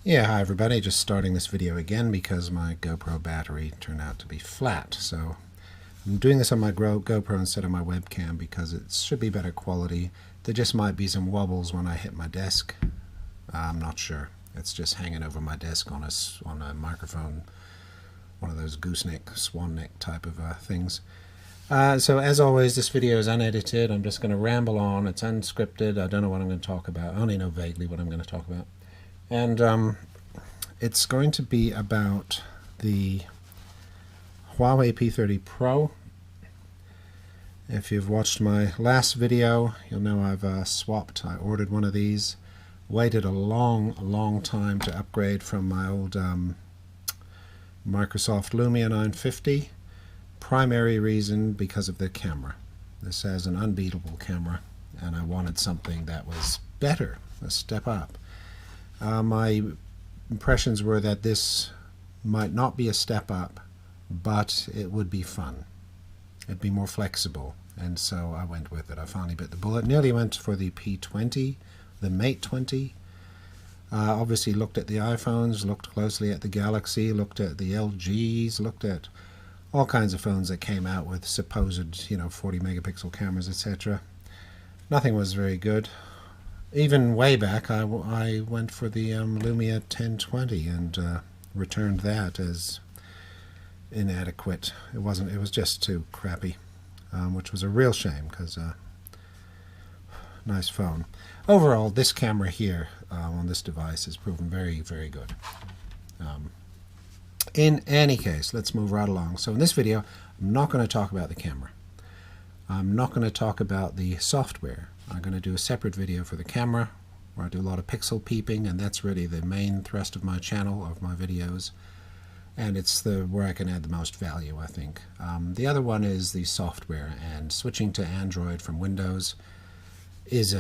Yeah, hi everybody, just starting this video again because my GoPro battery turned out to be flat. So I'm doing this on my GoPro instead of my webcam because it should be better quality. There just might be some wobbles when I hit my desk. I'm not sure. It's just hanging over my desk on a microphone, one of those gooseneck, swan neck type of things. So as always, this video is unedited. I'm just going to ramble on. It's unscripted. I don't know what I'm going to talk about. I only know vaguely what I'm going to talk about. And it's going to be about the Huawei P30 Pro. If you've watched my last video, you'll know I've swapped. I ordered one of these. Waited a long time to upgrade from my old Microsoft Lumia 950. Primary reason because of the camera. This has an unbeatable camera, and I wanted something that was better, a step up. My impressions were that this might not be a step up, but it would be fun. It'd be more flexible, and so I went with it. I finally bit the bullet. Nearly went for the P20, the Mate 20. Obviously looked at the iPhones, looked closely at the Galaxy, looked at the LGs, looked at all kinds of phones that came out with supposed, 40 megapixel cameras, etc. Nothing was very good. Even way back, I went for the Lumia 1020 and returned that as inadequate. It was just too crappy, which was a real shame because nice phone. Overall, this camera here on this device has proven very, very good. In any case, let's move right along. So in this video, I'm not going to talk about the camera. I'm not going to talk about the software. I'm going to do a separate video for the camera where I do a lot of pixel peeping, and that's really the main thrust of my channel, of my videos, and it's where I can add the most value, I think. The other one is the software, and switching to Android from Windows is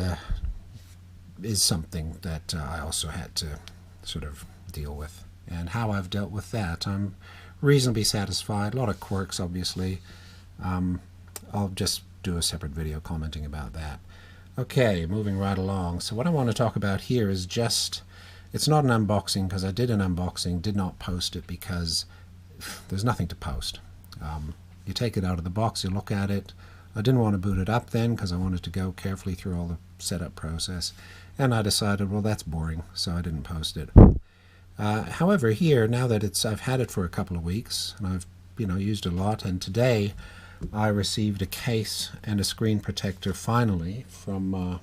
something that I also had to sort of deal with. And how I've dealt with that, I'm reasonably satisfied. A lot of quirks, obviously. I'll just do a separate video commenting about that. Okay, moving right along. So what I want to talk about here is it's not an unboxing because I did an unboxing, did not post it because there's nothing to post. You take it out of the box, you look at it. I didn't want to boot it up then because I wanted to go carefully through all the setup process. And I decided, well, that's boring, so I didn't post it. However, here, now that I've had it for a couple of weeks, and I've used a lot, and today I received a case and a screen protector finally from,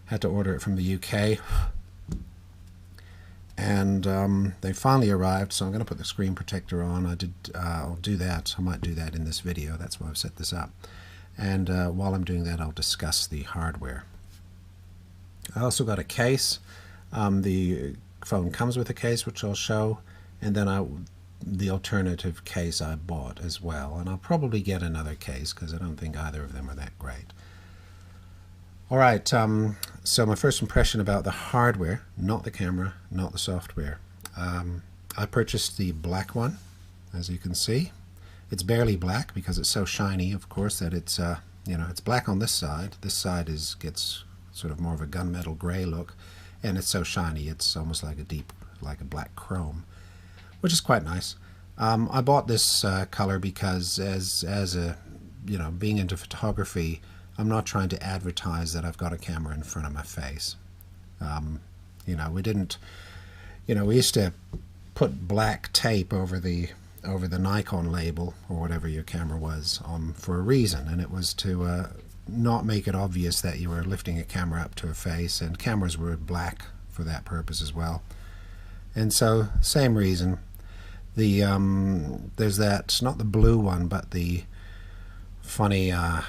had to order it from the UK, and they finally arrived, so I'm going to put the screen protector on. I'll do that. I might do that in this video. That's why I've set this up. And while I'm doing that, I'll discuss the hardware. I also got a case. The phone comes with a case, which I'll show, and then the alternative case I bought as well, and I'll probably get another case because I don't think either of them are that great. Alright, so my first impression about the hardware, not the camera, not the software. I purchased the black one, as you can see. It's barely black because it's so shiny, of course, that it's it's black on this side. This side gets sort of more of a gunmetal gray look, and it's so shiny it's almost like a black chrome, which is quite nice. I bought this color because as a being into photography, I'm not trying to advertise that I've got a camera in front of my face. We used to put black tape over the Nikon label or whatever your camera was for a reason, and it was to not make it obvious that you were lifting a camera up to a face, and cameras were black for that purpose as well. And so, same reason. There's that, not the blue one, but the funny, what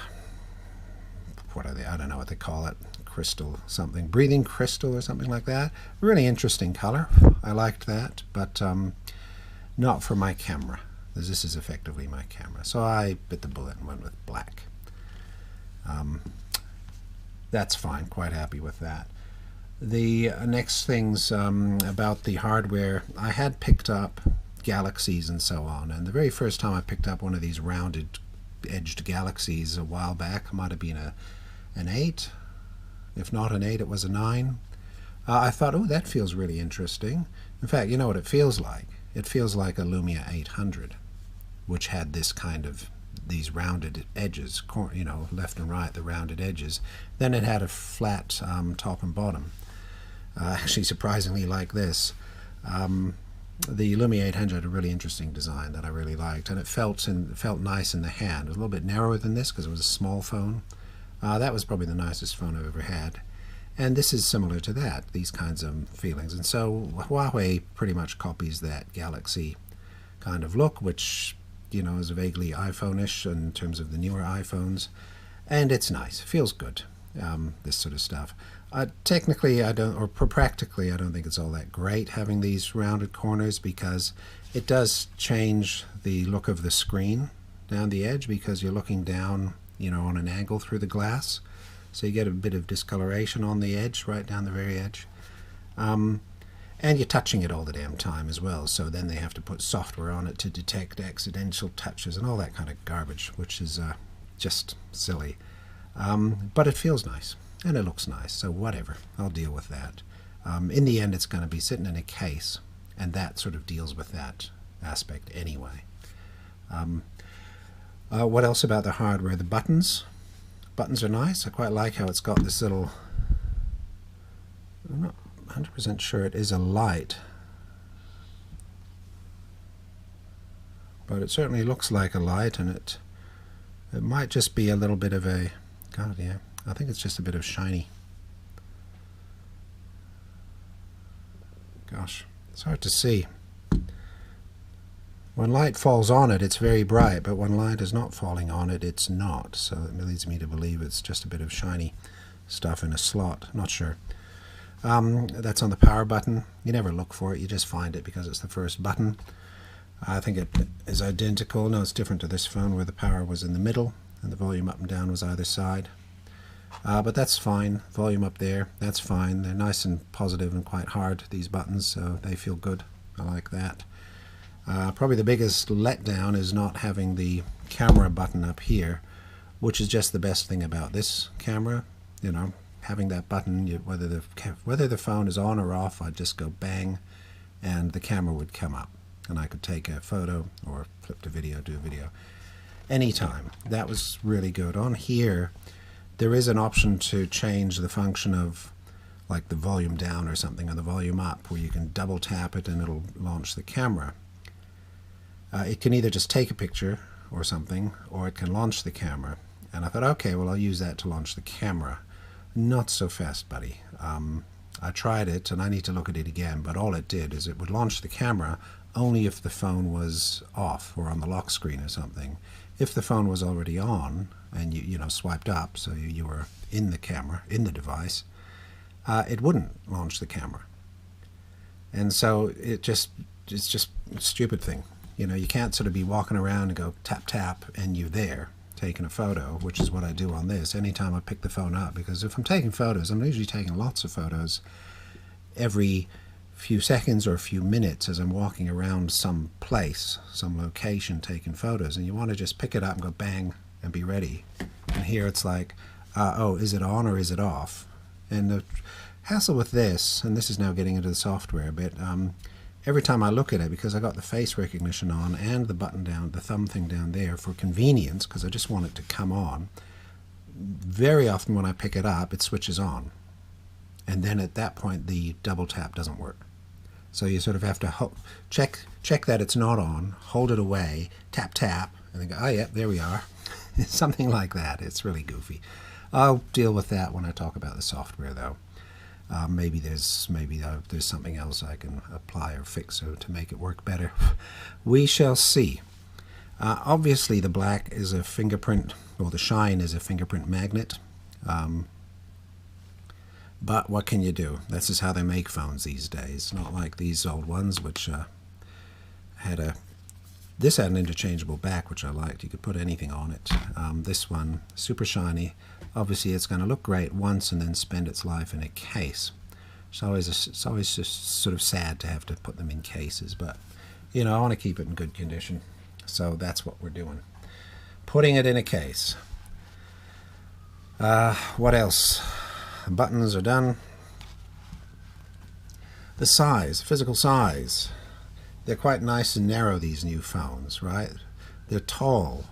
are they? I don't know what they call it. Crystal something. Breathing crystal or something like that. Really interesting color. I liked that, but not for my camera. This is effectively my camera. So I bit the bullet and went with black. That's fine. Quite happy with that. The next things about the hardware, I had picked up Galaxies and so on, and the very first time I picked up one of these rounded edged Galaxies a while back, might have been an 8. If not an 8, it was a 9. I thought, oh, that feels really interesting. In fact, you know what it feels like? It feels like a Lumia 800, which had this kind of, these rounded edges, you know, left and right, the rounded edges. Then it had a flat top and bottom. Actually, surprisingly like this. The Lumia 800 had a really interesting design that I really liked, and it felt nice in the hand. It was a little bit narrower than this because it was a small phone. That was probably the nicest phone I've ever had. And this is similar to that, these kinds of feelings. And so Huawei pretty much copies that Galaxy kind of look, which, you know, is vaguely iPhone-ish in terms of the newer iPhones. And it's nice. It feels good, this sort of stuff. Technically, I don't, or practically, I don't think it's all that great having these rounded corners, because it does change the look of the screen down the edge, because you're looking down, you know, on an angle through the glass. So you get a bit of discoloration on the edge, right down the very edge. And you're touching it all the damn time as well, so then they have to put software on it to detect accidental touches and all that kind of garbage, which is just silly. But it feels nice, and it looks nice, so whatever, I'll deal with that. In the end, it's going to be sitting in a case, and that sort of deals with that aspect anyway. What else about the hardware? The buttons. Buttons are nice. I quite like how it's got this little, I'm not 100% sure it is a light, but it certainly looks like a light, and it might just be a little bit of a, God, yeah, I think it's just a bit of shiny. Gosh, it's hard to see. When light falls on it, it's very bright, but when light is not falling on it, it's not. So it leads me to believe it's just a bit of shiny stuff in a slot. Not sure. That's on the power button. You never look for it, you just find it because it's the first button. I think it is identical. No, it's different to this phone where the power was in the middle and the volume up and down was either side. But that's fine. Volume up there, that's fine. They're nice and positive and quite hard, these buttons, so they feel good. I like that. Probably the biggest letdown is not having the camera button up here, which is just the best thing about this camera. You know, having that button, whether the phone is on or off, I'd just go bang, and the camera would come up, and I could take a photo or flip to video, do a video anytime. That was really good. On here, there is an option to change the function of, like, the volume down or something, or the volume up, where you can double tap it and it'll launch the camera. It can either just take a picture or something, or it can launch the camera. And I thought, okay, well, I'll use that to launch the camera. Not so fast, buddy. I tried it, and I need to look at it again, but all it did is it would launch the camera only if the phone was off or on the lock screen or something. If the phone was already on and you know, swiped up, so you were in the camera, in the device, it wouldn't launch the camera. And so it's just a stupid thing. You know, you can't sort of be walking around and go tap tap and you're there taking a photo, which is what I do on this anytime I pick the phone up, because if I'm taking photos, I'm usually taking lots of photos every few seconds or a few minutes as I'm walking around some place, some location, taking photos, and you want to just pick it up and go bang and be ready. And here it's like, oh, is it on or is it off? And the hassle with this, and this is now getting into the software a bit, every time I look at it, because I got the face recognition on and the button down, the thumb thing down there for convenience, because I just want it to come on, very often when I pick it up, it switches on. And then at that point, the double tap doesn't work. So you sort of have to check that it's not on, hold it away, tap, tap, and then go, oh yeah, there we are. Something like that. It's really goofy. I'll deal with that when I talk about the software, though. Maybe there's something else I can apply or fix to make it work better. We shall see. Obviously, the black is a fingerprint, or the shine is a fingerprint magnet. But what can you do? This is how they make phones these days. Not like these old ones, which this had an interchangeable back, which I liked. You could put anything on it. This one, super shiny. Obviously, it's going to look great once and then spend its life in a case. It's always just sort of sad to have to put them in cases, but you know, I want to keep it in good condition, so that's what we're doing. Putting it in a case. What else? Buttons are done. The size, physical size. They're quite nice and narrow, these new phones, right? They're tall.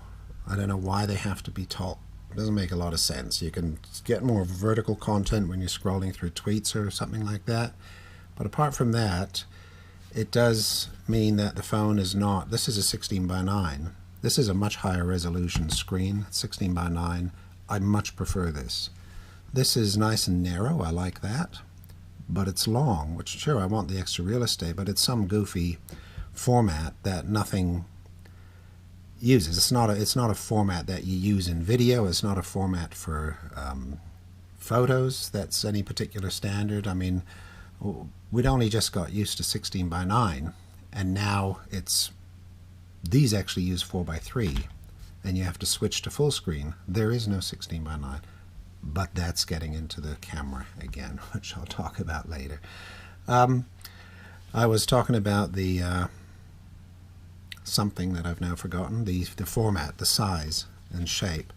I don't know why they have to be tall. It doesn't make a lot of sense. You can get more vertical content when you're scrolling through tweets or something like that. But apart from that, it does mean that the phone is not, this is a 16 by 9. This is a much higher resolution screen, 16 by 9. I much prefer this. This is nice and narrow, I like that. But it's long, which sure, I want the extra real estate, but it's some goofy format that nothing uses. It's not a format that you use in video. It's not a format for photos that's any particular standard. I mean, we'd only just got used to 16 by 9, and now these actually use 4 by 3, and you have to switch to full screen. There is no 16 by 9, but that's getting into the camera again, which I'll talk about later. I was talking about the something that I've now forgotten, the format, the size and shape.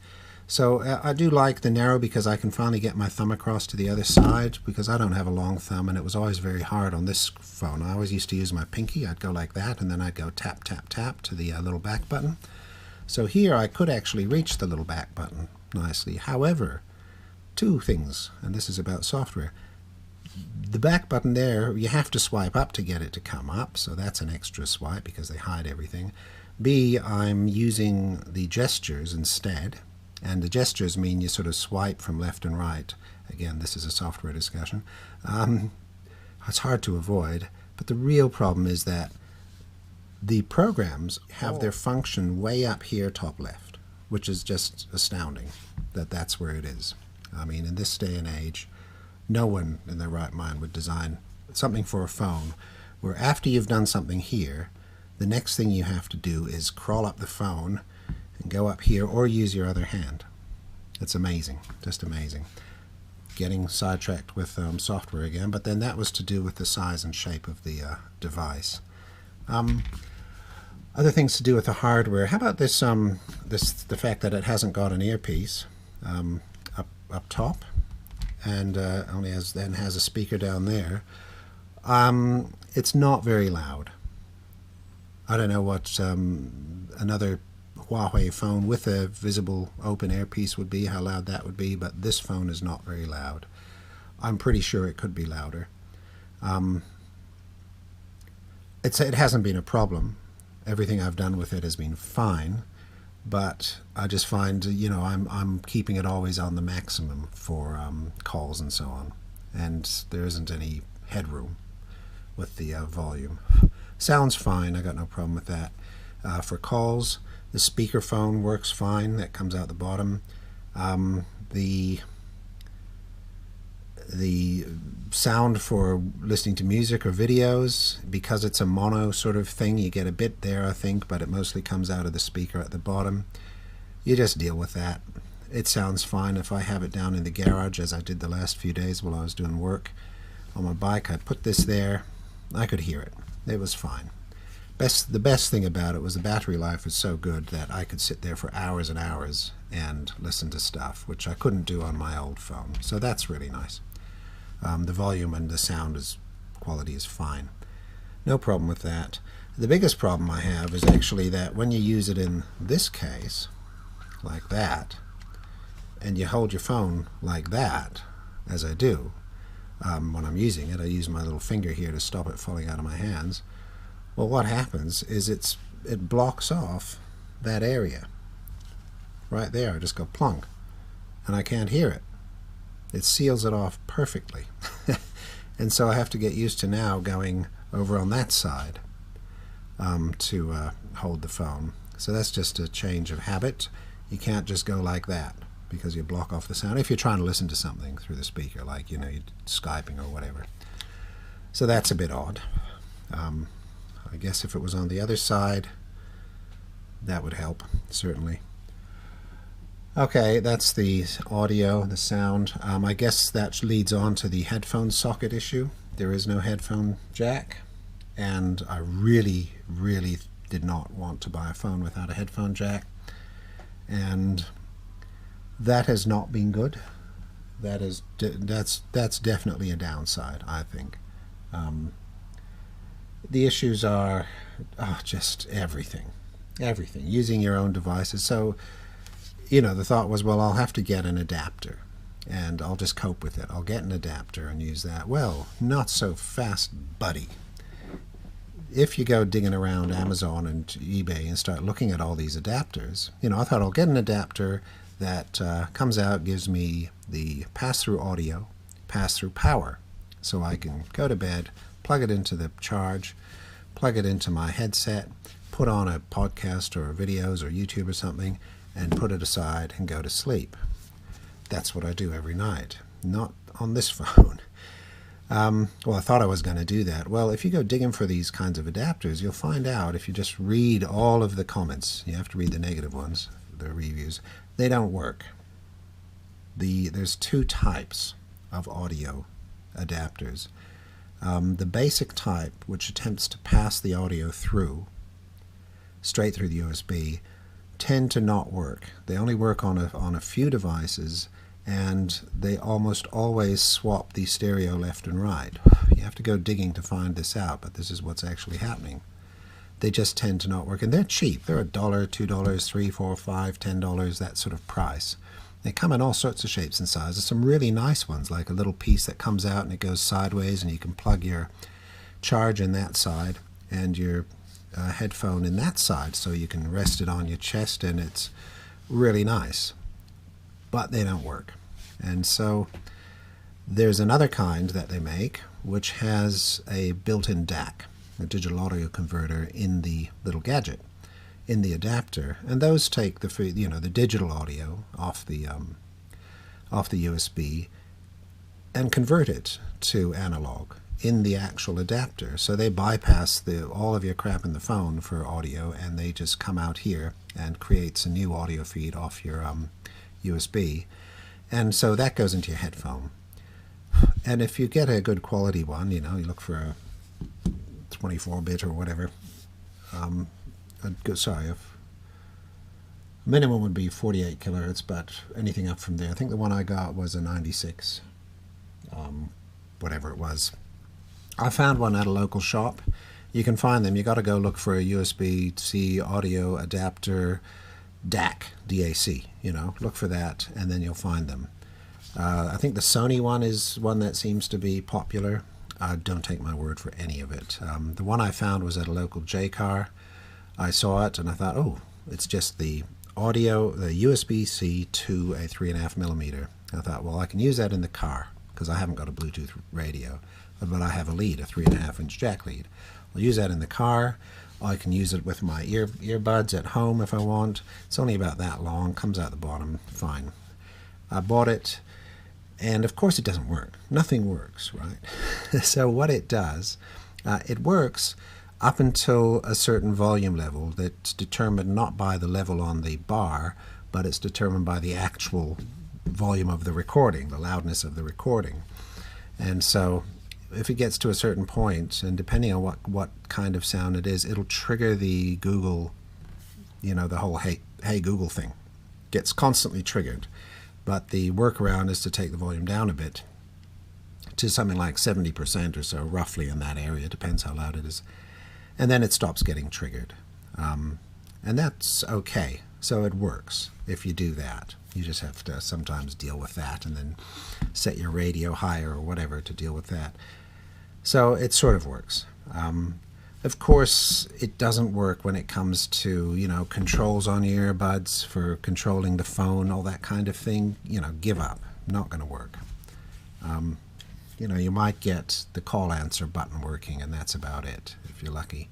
So I do like the narrow because I can finally get my thumb across to the other side, because I don't have a long thumb, and it was always very hard on this phone. I always used to use my pinky. I'd go like that, and then I'd go tap, tap, tap to the little back button. So here I could actually reach the little back button nicely. However, two things, and this is about software. The back button there, you have to swipe up to get it to come up, so that's an extra swipe because they hide everything. B, I'm using the gestures instead. And the gestures mean you sort of swipe from left and right. Again, this is a software discussion. It's hard to avoid, but the real problem is that the programs have their function way up here top left, which is just astounding that that's where it is. I mean, in this day and age, no one in their right mind would design something for a phone where after you've done something here, the next thing you have to do is crawl up the phone and go up here or use your other hand. It's amazing, just amazing. Getting sidetracked with software again, but then that was to do with the size and shape of the device. Other things to do with the hardware. How about this? The fact that it hasn't got an earpiece up top, and only has a speaker down there. It's not very loud. I don't know what another Huawei phone with a visible open earpiece would be, how loud that would be, but this phone is not very loud. I'm pretty sure it could be louder. It hasn't been a problem. Everything I've done with it has been fine, but I just find, you know, I'm keeping it always on the maximum for calls and so on, and there isn't any headroom with the volume. Sounds fine, I got no problem with that. For calls, the speakerphone works fine, that comes out the bottom. The sound for listening to music or videos, because it's a mono sort of thing, you get a bit there, I think, but it mostly comes out of the speaker at the bottom. You just deal with that. It sounds fine. If I have it down in the garage, as I did the last few days while I was doing work on my bike, I put this there, I could hear it. It was fine. The best thing about it was the battery life was so good that I could sit there for hours and hours and listen to stuff, which I couldn't do on my old phone. So that's really nice. The volume and the sound quality is fine. No problem with that. The biggest problem I have is actually that when you use it in this case, like that, and you hold your phone like that, as I do, when I'm using it, I use my little finger here to stop it falling out of my hands. Well, what happens is it blocks off that area. Right there, I just go plunk, and I can't hear it. It seals it off perfectly. And so I have to get used to now going over on that side to hold the phone. So that's just a change of habit. You can't just go like that because you block off the sound if you're trying to listen to something through the speaker, like, you know, you're Skyping or whatever. So that's a bit odd. I guess if it was on the other side, that would help, certainly. Okay, that's the audio, the sound. I guess that leads on to the headphone socket issue. There is no headphone jack, and I really, really did not want to buy a phone without a headphone jack, and that has not been good. That's definitely a downside, I think. The issues are just everything, using your own devices. So, the thought was, well, I'll have to get an adapter, and I'll just cope with it. I'll get an adapter and use that. Well, not so fast, buddy. If you go digging around Amazon and eBay and start looking at all these adapters, I thought I'll get an adapter that comes out, gives me the pass-through audio, pass-through power, so I can go to bed, plug it into the charge, plug it into my headset, put on a podcast or videos or YouTube or something, and put it aside and go to sleep. That's what I do every night. Not on this phone. Well, I thought I was going to do that. Well, if you go digging for these kinds of adapters, you'll find out, if you just read all of the comments, you have to read the negative ones, the reviews, they don't work. There's two types of audio adapters. The basic type, which attempts to pass the audio straight through the USB, tend to not work. They only work on a few devices, and they almost always swap the stereo left and right. You have to go digging to find this out, but this is what's actually happening. They just tend to not work, and they're cheap. They're $1, $2, $3, $4, $5, $10, that sort of price. They come in all sorts of shapes and sizes. Some really nice ones, like a little piece that comes out and it goes sideways, and you can plug your charge in that side and your headphone in that side, so you can rest it on your chest, and it's really nice. But they don't work. And so there's another kind that they make, which has a built-in DAC, a digital audio converter, in the little gadget, in the adapter, and those take the digital audio off the USB and convert it to analog in the actual adapter. So they bypass all of your crap in the phone for audio, and they just come out here and creates a new audio feed off your USB, and so that goes into your headphone. And if you get a good quality one, you look for a 24-bit or whatever. Minimum would be 48 kilohertz, but anything up from there. I think the one I got was a 96, whatever it was. I found one at a local shop. You can find them. You got to go look for a USB-C audio adapter DAC, DAC, look for that, and then you'll find them. I think the Sony one is one that seems to be popular. Don't take my word for any of it. The one I found was at a local J-Car. I saw it and I thought, oh, it's just the audio, the USB-C to a 3.5 millimeter. I thought, well, I can use that in the car because I haven't got a Bluetooth radio, but I have a lead, a 3.5-inch jack lead. I'll use that in the car. I can use it with my earbuds at home if I want. It's only about that long, comes out the bottom, fine. I bought it, and of course it doesn't work. Nothing works, right? So what it does, it works up until a certain volume level that's determined not by the level on the bar, but it's determined by the actual volume of the recording, the loudness of the recording. And so if it gets to a certain point, and depending on what kind of sound it is, it'll trigger the Google, the whole hey Google thing. Gets constantly triggered. But the workaround is to take the volume down a bit to something like 70% or so, roughly in that area. Depends how loud it is. And then it stops getting triggered. And that's okay. So it works if you do that. You just have to sometimes deal with that, and then set your radio higher or whatever to deal with that. So it sort of works. Of course, it doesn't work when it comes to, controls on your earbuds for controlling the phone, all that kind of thing. Give up. Not going to work. You might get the call answer button working, and that's about it, if you're lucky.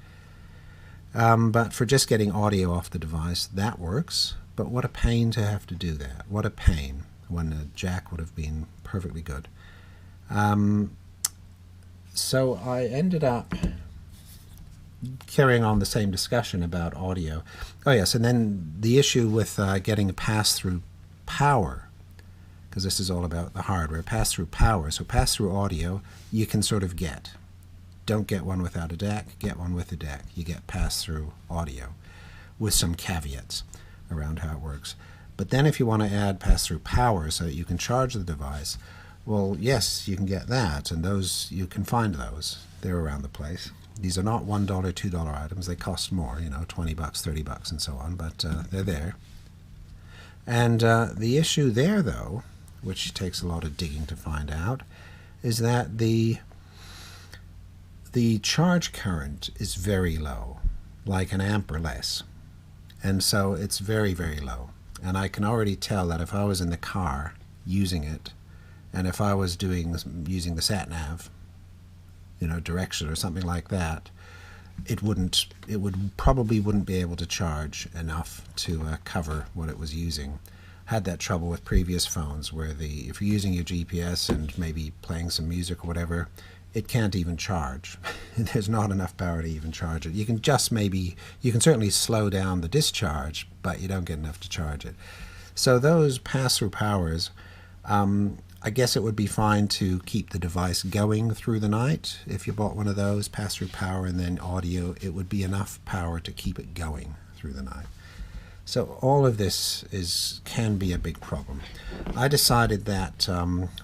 But for just getting audio off the device, that works. But what a pain to have to do that. What a pain, when a jack would have been perfectly good. So I ended up carrying on the same discussion about audio. Oh yes, and then the issue with getting a pass-through power, because this is all about the hardware, pass-through power. So pass-through audio you can sort of get. Don't get one without a DAC, get one with a DAC. You get pass-through audio with some caveats around how it works. But then if you want to add pass-through power so that you can charge the device, Well, yes, you can get that, and those, you can find those. They're around the place. These are not $1, $2 items. They cost more, you know, 20 bucks, 30 bucks, and so on, but they're there. And the issue there, though, which takes a lot of digging to find out, is that the charge current is very low, like an amp or less. And so it's very, very low. And I can already tell that if I was in the car using it, and if I was using the sat-nav, you know, direction or something like that, it probably wouldn't be able to charge enough to cover what it was using. Had that trouble with previous phones where if you're using your GPS and maybe playing some music or whatever, it can't even charge. There's not enough power to even charge it. You can certainly slow down the discharge, but you don't get enough to charge it. So those pass-through powers, I guess it would be fine to keep the device going through the night. If you bought one of those, pass-through power and then audio, it would be enough power to keep it going through the night. So all of this can be a big problem. I decided that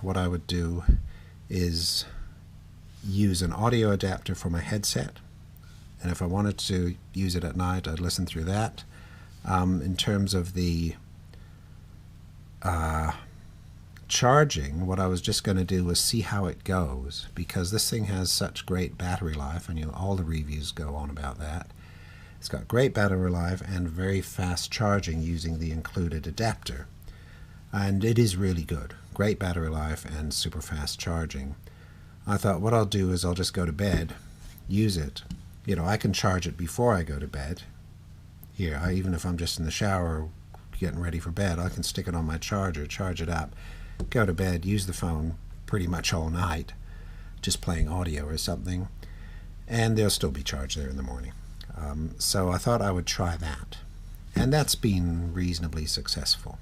what I would do is use an audio adapter for my headset, and if I wanted to use it at night, I'd listen through that. In terms of the charging, what I was just going to do was see how it goes, because this thing has such great battery life, and all the reviews go on about that. It's got great battery life and very fast charging using the included adapter, and it is really good. Great battery life and super fast charging. I thought what I'll do is I'll just go to bed, use it. You know, I can charge it before I go to bed. Here, even if I'm just in the shower getting ready for bed, I can stick it on my charger, charge it up, go to bed, use the phone pretty much all night, just playing audio or something, and they'll still be charged there in the morning. So I thought I would try that, and that's been reasonably successful.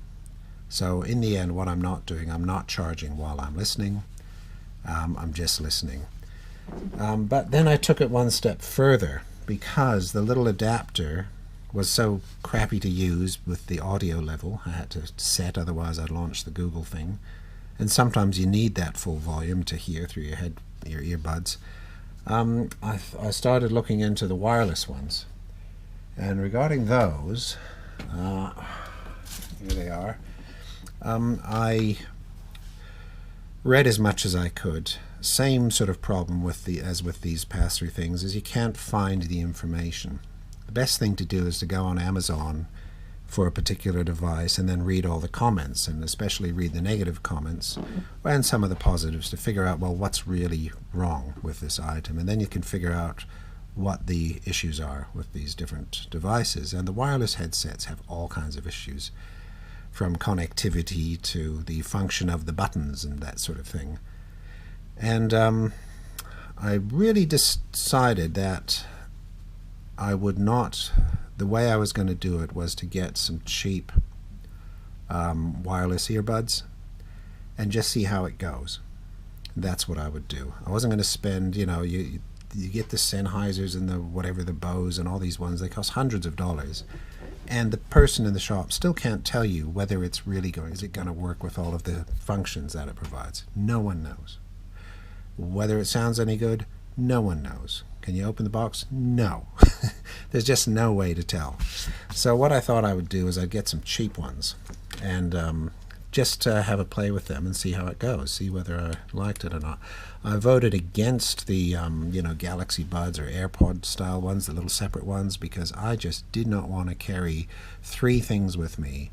So in the end, what I'm not doing, I'm not charging while I'm listening. I'm just listening. But then I took it one step further, because the little adapter was so crappy to use with the audio level. I had to set, otherwise I'd launch the Google thing. And sometimes you need that full volume to hear through your earbuds. I started looking into the wireless ones. And regarding those, here they are. I read as much as I could. Same sort of problem as with these pass-through things, is you can't find the information. The best thing to do is to go on Amazon for a particular device and then read all the comments, and especially read the negative comments and some of the positives, to figure out, well, what's really wrong with this item, and then you can figure out what the issues are with these different devices. And the wireless headsets have all kinds of issues, from connectivity to the function of the buttons and that sort of thing. And I really decided that I would not, the way I was going to do it was to get some cheap wireless earbuds and just see how it goes. That's what I would do. I wasn't going to spend, you know, you get the Sennheisers and the Bose and all these ones, they cost hundreds of dollars. And the person in the shop still can't tell you whether it's really is it going to work with all of the functions that it provides. No one knows. Whether it sounds any good, no one knows. Can you open the box? No. There's just no way to tell. So what I thought I would do is I'd get some cheap ones and just have a play with them and see how it goes, see whether I liked it or not. I voted against the you know, Galaxy Buds or AirPod style ones, the little separate ones, because I just did not want to carry three things with me,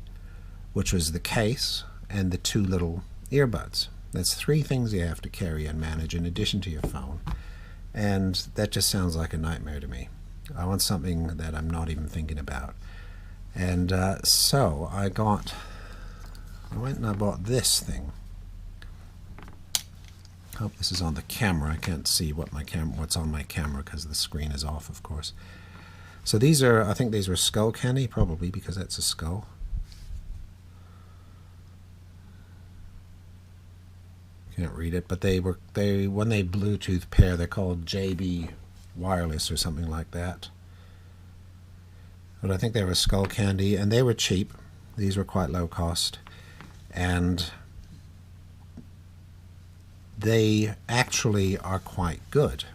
which was the case and the two little earbuds. That's three things you have to carry and manage in addition to your phone, and that just sounds like a nightmare to me. I want something that I'm not even thinking about. And so I went and I bought this thing. Hope this is on the camera. I can't see what's on my camera because the screen is off, of course. So these are, I think these were skull candy, probably because that's a skull. Can't read it, but when they Bluetooth pair, they're called JB Wireless or something like that. But I think they were skull candy, and they were cheap. These were quite low cost, and they actually are quite good.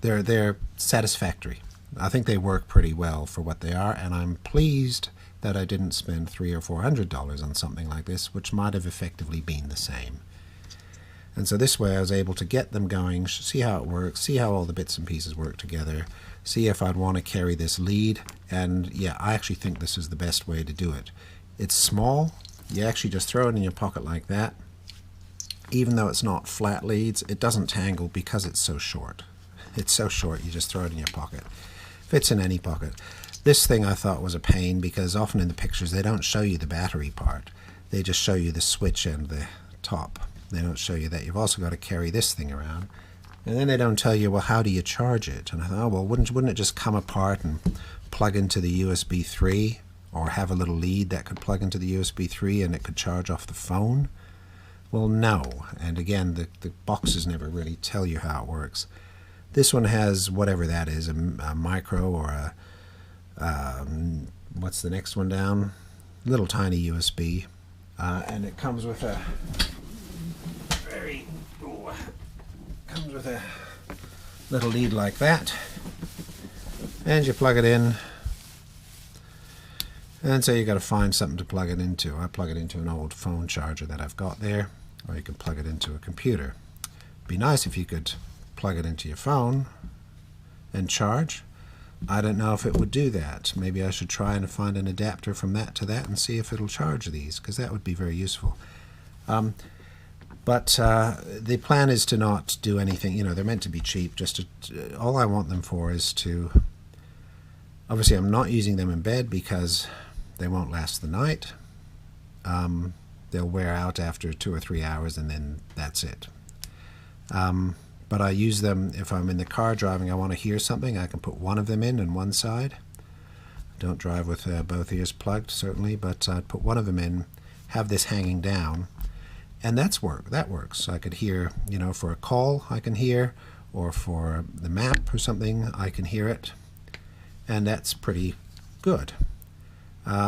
They're satisfactory. I think they work pretty well for what they are, and I'm pleased that I didn't spend $300 or $400 on something like this, which might have effectively been the same. And so this way I was able to get them going, see how it works, see how all the bits and pieces work together, see if I'd want to carry this lead. And yeah, I actually think this is the best way to do it. It's small. You actually just throw it in your pocket like that. Even though it's not flat leads, it doesn't tangle because it's so short. It's so short, you just throw it in your pocket. Fits in any pocket. This thing I thought was a pain because often in the pictures they don't show you the battery part. They just show you the switch and the top. They don't show you that you've also got to carry this thing around. And then they don't tell you, well, how do you charge it? And I thought, oh, well, wouldn't it just come apart and plug into the USB 3? Or have a little lead that could plug into the USB 3 and it could charge off the phone? Well, no. And again, the boxes never really tell you how it works. This one has whatever that is, a micro or what's the next one down? Little tiny USB. And it comes with a little lead like that. And you plug it in. And so you've got to find something to plug it into. I plug it into an old phone charger that I've got there, or you can plug it into a computer. It'd be nice if you could plug it into your phone and charge. I don't know if it would do that. Maybe I should try and find an adapter from that to that and see if it'll charge these, because that would be very useful. But the plan is to not do anything. You know, they're meant to be cheap. All I want them for is to... Obviously, I'm not using them in bed because they won't last the night. They'll wear out after 2 or 3 hours, and then that's it. But I use them if I'm in the car driving. I want to hear something. I can put one of them in on one side. Don't drive with both ears plugged, certainly, but I'd put one of them in, have this hanging down, and that works. I could hear, you know, for a call I can hear, or for the map or something I can hear it, and that's pretty good.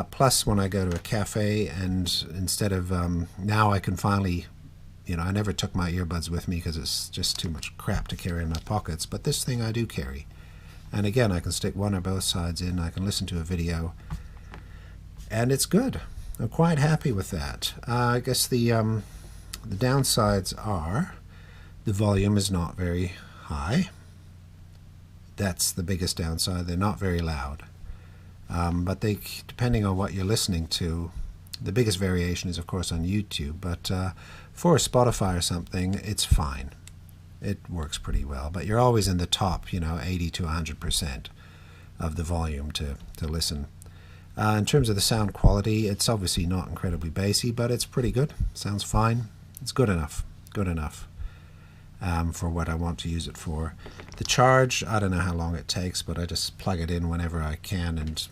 Plus, when I go to a cafe, and instead of now I can finally, you know, I never took my earbuds with me because it's just too much crap to carry in my pockets, but this thing I do carry. And again, I can stick one or both sides in, I can listen to a video, and it's good. I'm quite happy with that. I guess the downsides are the volume is not very high. That's the biggest downside. They're not very loud. But they, depending on what you're listening to, the biggest variation is of course on YouTube, but for Spotify or something, it's fine. It works pretty well, but you're always in the top, you know, 80 to 100% of the volume to listen. In terms of the sound quality, it's obviously not incredibly bassy, but it's pretty good. Sounds fine. It's good enough. Good enough for what I want to use it for. The charge, I don't know how long it takes, but I just plug it in whenever I can, and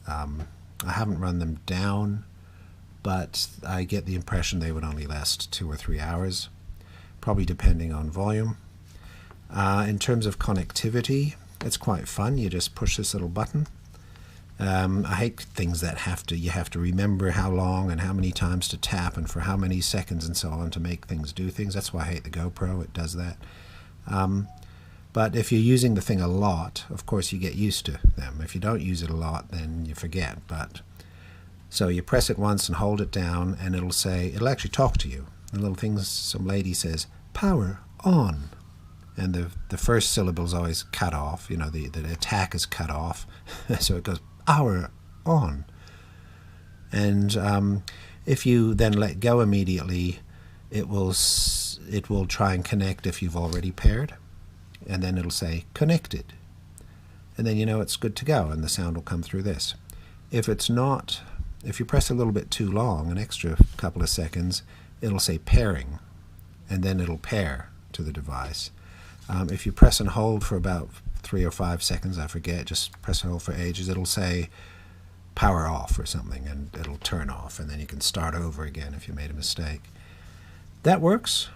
I haven't run them down, but I get the impression they would only last 2 or 3 hours, probably depending on volume. In terms of connectivity, it's quite fun. You just push this little button. I hate things that you have to remember how long and how many times to tap and for how many seconds and so on to make things do things. That's why I hate the GoPro. It does that. But if you're using the thing a lot, of course you get used to them. If you don't use it a lot, then you forget. But so you press it once and hold it down, and it'll actually talk to you. The little things, some lady says, "Power on." And the first syllable is always cut off. You know, the attack is cut off. So it goes, "Power on." And if you then let go immediately, it will try and connect if you've already paired. And then it'll say, "Connected." And then you know it's good to go, and the sound will come through this. If it's not, if you press a little bit too long, an extra couple of seconds, it'll say "Pairing," and then it'll pair to the device. If you press and hold for about 3 or 5 seconds, I forget, just press and hold for ages, it'll say "Power off" or something, and it'll turn off, and then you can start over again if you made a mistake. That works.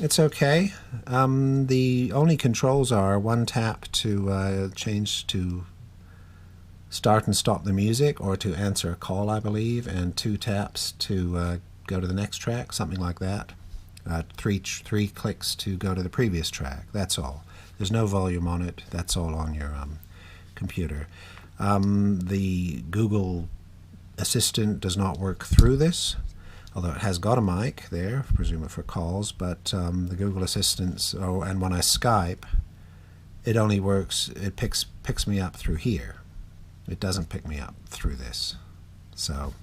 It's okay. The only controls are 1 tap to change to start and stop the music, or to answer a call, I believe, and 2 taps to go to the next track, something like that. three clicks to go to the previous track. That's all. There's no volume on it. That's all on your computer. The Google Assistant does not work through this, although it has got a mic there, presumably for calls, but the Google Assistant, and when I Skype, it only works, it picks me up through here. It doesn't pick me up through this. So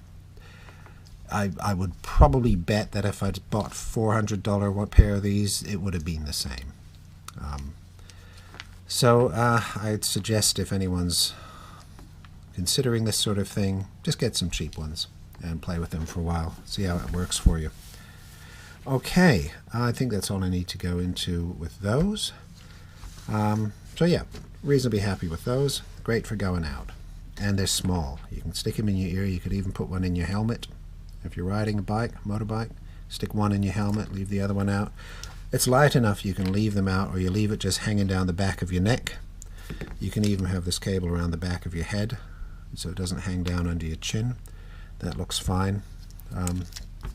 I would probably bet that if I'd bought $400 pair of these, it would have been the same. So I'd suggest if anyone's considering this sort of thing, just get some cheap ones and play with them for a while. See how it works for you. Okay, I think that's all I need to go into with those. So yeah, reasonably happy with those. Great for going out. And they're small. You can stick them in your ear. You could even put one in your helmet. If you're riding a motorbike, stick one in your helmet, leave the other one out. It's light enough you can leave them out, or you leave it just hanging down the back of your neck. You can even have this cable around the back of your head so it doesn't hang down under your chin. That looks fine.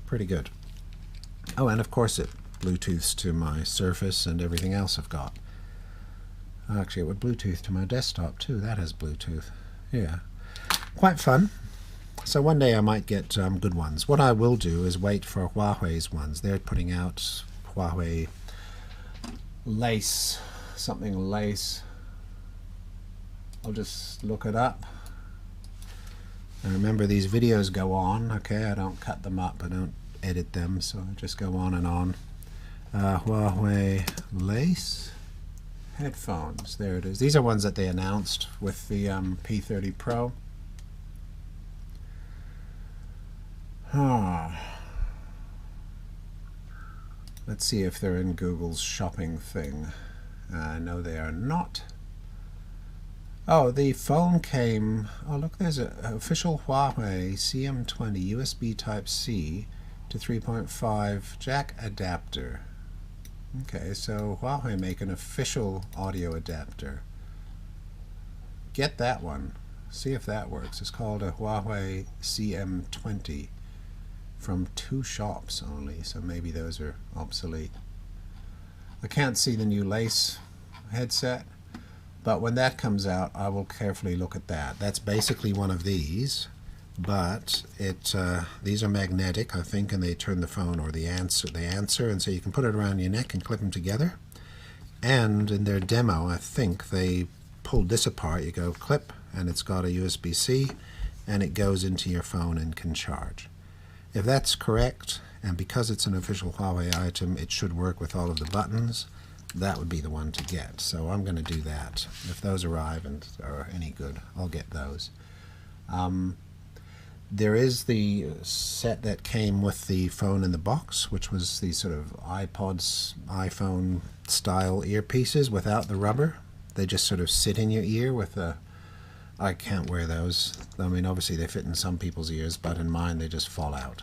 Pretty good. Oh, and of course it Bluetooths to my Surface and everything else I've got. Actually, it would Bluetooth to my desktop too. That has Bluetooth. Yeah, quite fun. So one day I might get good ones. What I will do is wait for Huawei's ones. They're putting out Huawei Lace, something Lace. I'll just look it up. And remember, these videos go on, okay? I don't cut them up, I don't edit them, so I just go on and on. Huawei Lace headphones, there it is. These are ones that they announced with the P30 Pro. Let's see if they're in Google's shopping thing. No, they are not. Oh, the phone came. Oh, look, there's an official Huawei CM20 USB Type-C to 3.5 jack adapter. Okay, so Huawei make an official audio adapter. Get that one. See if that works. It's called a Huawei CM20 from 2 shops only, so maybe those are obsolete. I can't see the new Lace headset, but when that comes out, I will carefully look at that. That's basically one of these, but these are magnetic, I think, and they turn the phone, or the answer, and so you can put it around your neck and clip them together. And in their demo, I think they pulled this apart. You go clip, and it's got a USB-C, and it goes into your phone and can charge. If that's correct, and because it's an official Huawei item, it should work with all of the buttons, that would be the one to get. So I'm going to do that. If those arrive and are any good, I'll get those. There is the set that came with the phone in the box, which was the sort of iPods, iPhone style earpieces without the rubber. They just sort of sit in your ear with a... I can't wear those. I mean, obviously they fit in some people's ears, but in mine they just fall out.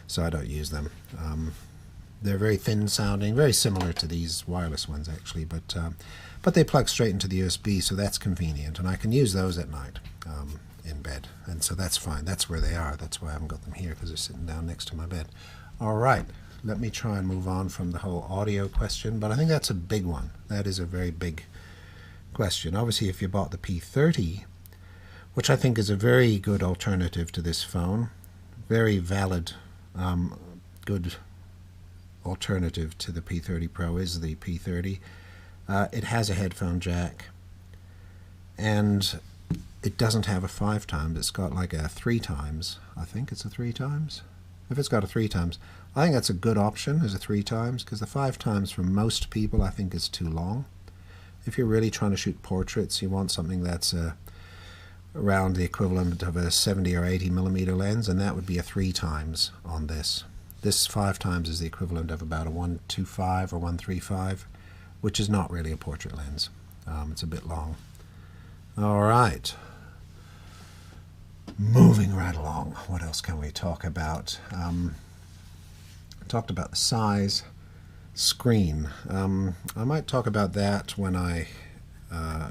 So I don't use them. They're very thin sounding, very similar to these wireless ones actually, but they plug straight into the USB, so that's convenient, and I can use those at night in bed, and so that's fine. That's where they are. That's why I haven't got them here, because they're sitting down next to my bed. All right, let me try and move on from the whole audio question, but I think that's a big one. That is a very big question. Obviously, if you bought the P30, which I think is a very good alternative to this phone, very valid, good alternative to the P30 Pro is the P30. It has a headphone jack, and it doesn't have a 5 times. It's got like a 3 times. I think it's a 3 times. If it's got a 3 times, I think that's a good option as a 3 times, because the 5 times for most people I think is too long. If you're really trying to shoot portraits, you want something that's around the equivalent of a 70 or 80 millimeter lens, and that would be a 3 times on this. This 5 times is the equivalent of about a 1.25 or 1.35, which is not really a portrait lens. It's a bit long. All right. Moving right along. What else can we talk about? I talked about the size. Screen. I might talk about that when I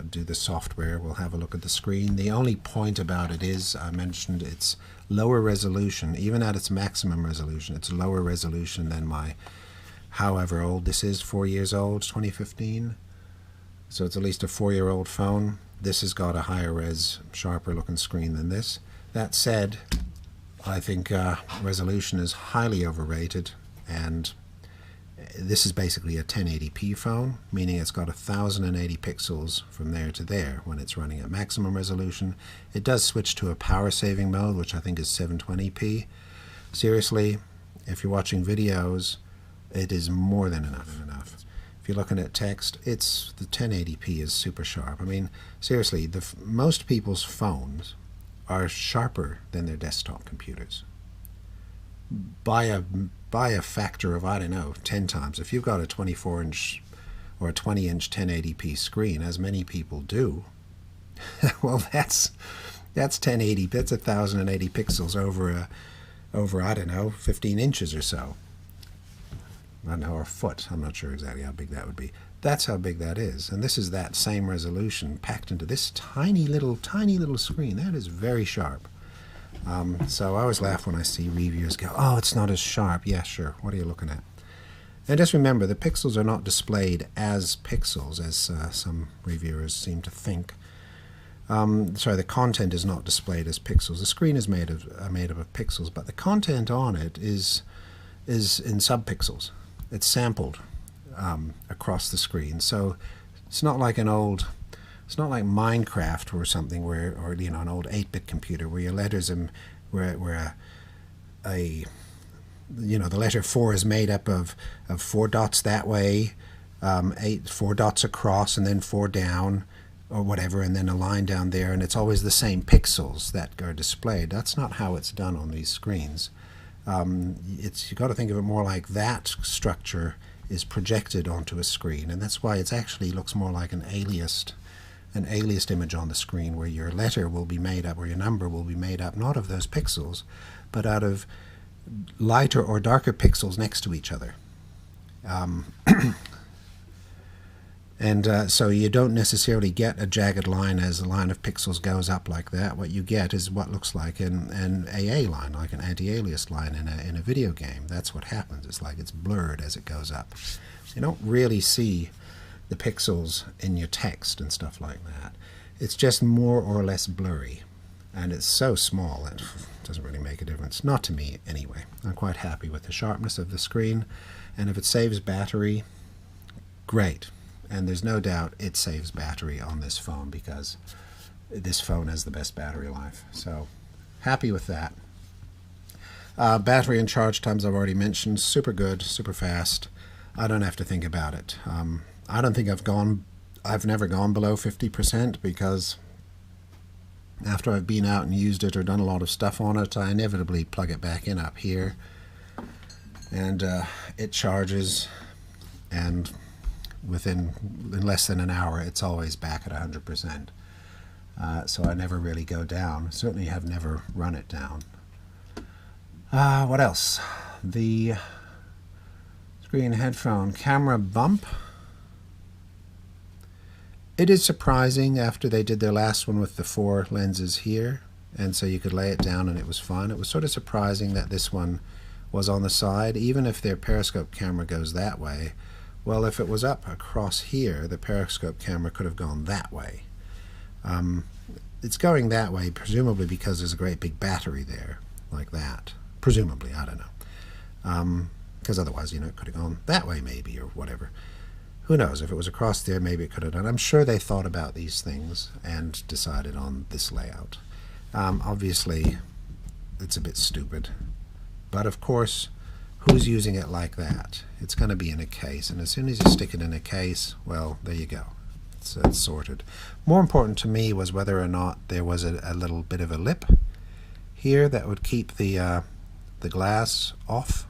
do the software. We'll have a look at the screen. The only point about it is, I mentioned, it's lower resolution. Even at its maximum resolution, it's lower resolution than my, however old this is, 4 years old, 2015. So it's at least a 4-year-old phone. This has got a higher res, sharper looking screen than this. That said, I think resolution is highly overrated, and this is basically a 1080p phone, meaning it's got 1080 pixels from there to there when it's running at maximum resolution. It does switch to a power saving mode, which I think is 720p. Seriously, if you're watching videos, it is more than enough. If you're looking at text, the 1080p is super sharp. I mean, seriously, most people's phones are sharper than their desktop computers by a factor of, I don't know, 10 times. If you've got a 24-inch or a 20-inch 1080p screen, as many people do, well, that's 1080. That's 1080 pixels over I don't know, 15 inches or so. I don't know, or a foot. I'm not sure exactly how big that would be. That's how big that is, and this is that same resolution packed into this tiny little screen. That is very sharp. So I always laugh when I see reviewers go, "Oh, it's not as sharp." Yeah, sure. What are you looking at? And just remember, the pixels are not displayed as pixels, as some reviewers seem to think. Sorry, the content is not displayed as pixels. The screen is made up of pixels, but the content on it is in subpixels. It's sampled across the screen, so it's not like an old. It's not like Minecraft or something or you know, an old 8-bit computer where your letters where you know, the letter 4 is made up of 4 dots that way, 4 dots across, and then 4 down, or whatever, and then a line down there, and it's always the same pixels that are displayed. That's not how it's done on these screens. You've got to think of it more like that structure is projected onto a screen, and that's why it actually looks more like an aliased image on the screen, where your letter will be made up, or your number will be made up, not of those pixels, but out of lighter or darker pixels next to each other. So you don't necessarily get a jagged line as the line of pixels goes up like that. What you get is what looks like an AA line, like an anti-aliased line in a video game. That's what happens. It's like it's blurred as it goes up. You don't really see the pixels in your text and stuff like that. It's just more or less blurry, and it's so small it doesn't really make a difference. Not to me anyway. I'm quite happy with the sharpness of the screen, and if it saves battery, great. And there's no doubt it saves battery on this phone, because this phone has the best battery life. So happy with that. Battery and charge times I've already mentioned. Super good, super fast. I don't have to think about it. I don't think I've never gone below 50%, because after I've been out and used it or done a lot of stuff on it, I inevitably plug it back in up here, and it charges, and in less than an hour it's always back at 100%. So I never really go down. Certainly have never run it down. What else? The screen headphone camera bump. It is surprising after they did their last one with the 4 lenses here, and so you could lay it down and it was fine. It was sort of surprising that this one was on the side, even if their periscope camera goes that way. Well, if it was up across here, the periscope camera could have gone that way. It's going that way presumably because there's a great big battery there, like that. Presumably, I don't know. Because otherwise, you know, it could have gone that way maybe, or whatever. Who knows? If it was across there, maybe it could have done. I'm sure they thought about these things and decided on this layout. Obviously, it's a bit stupid. But of course, who's using it like that? It's going to be in a case. And as soon as you stick it in a case, well, there you go. It's sorted. More important to me was whether or not there was a little bit of a lip here that would keep the glass off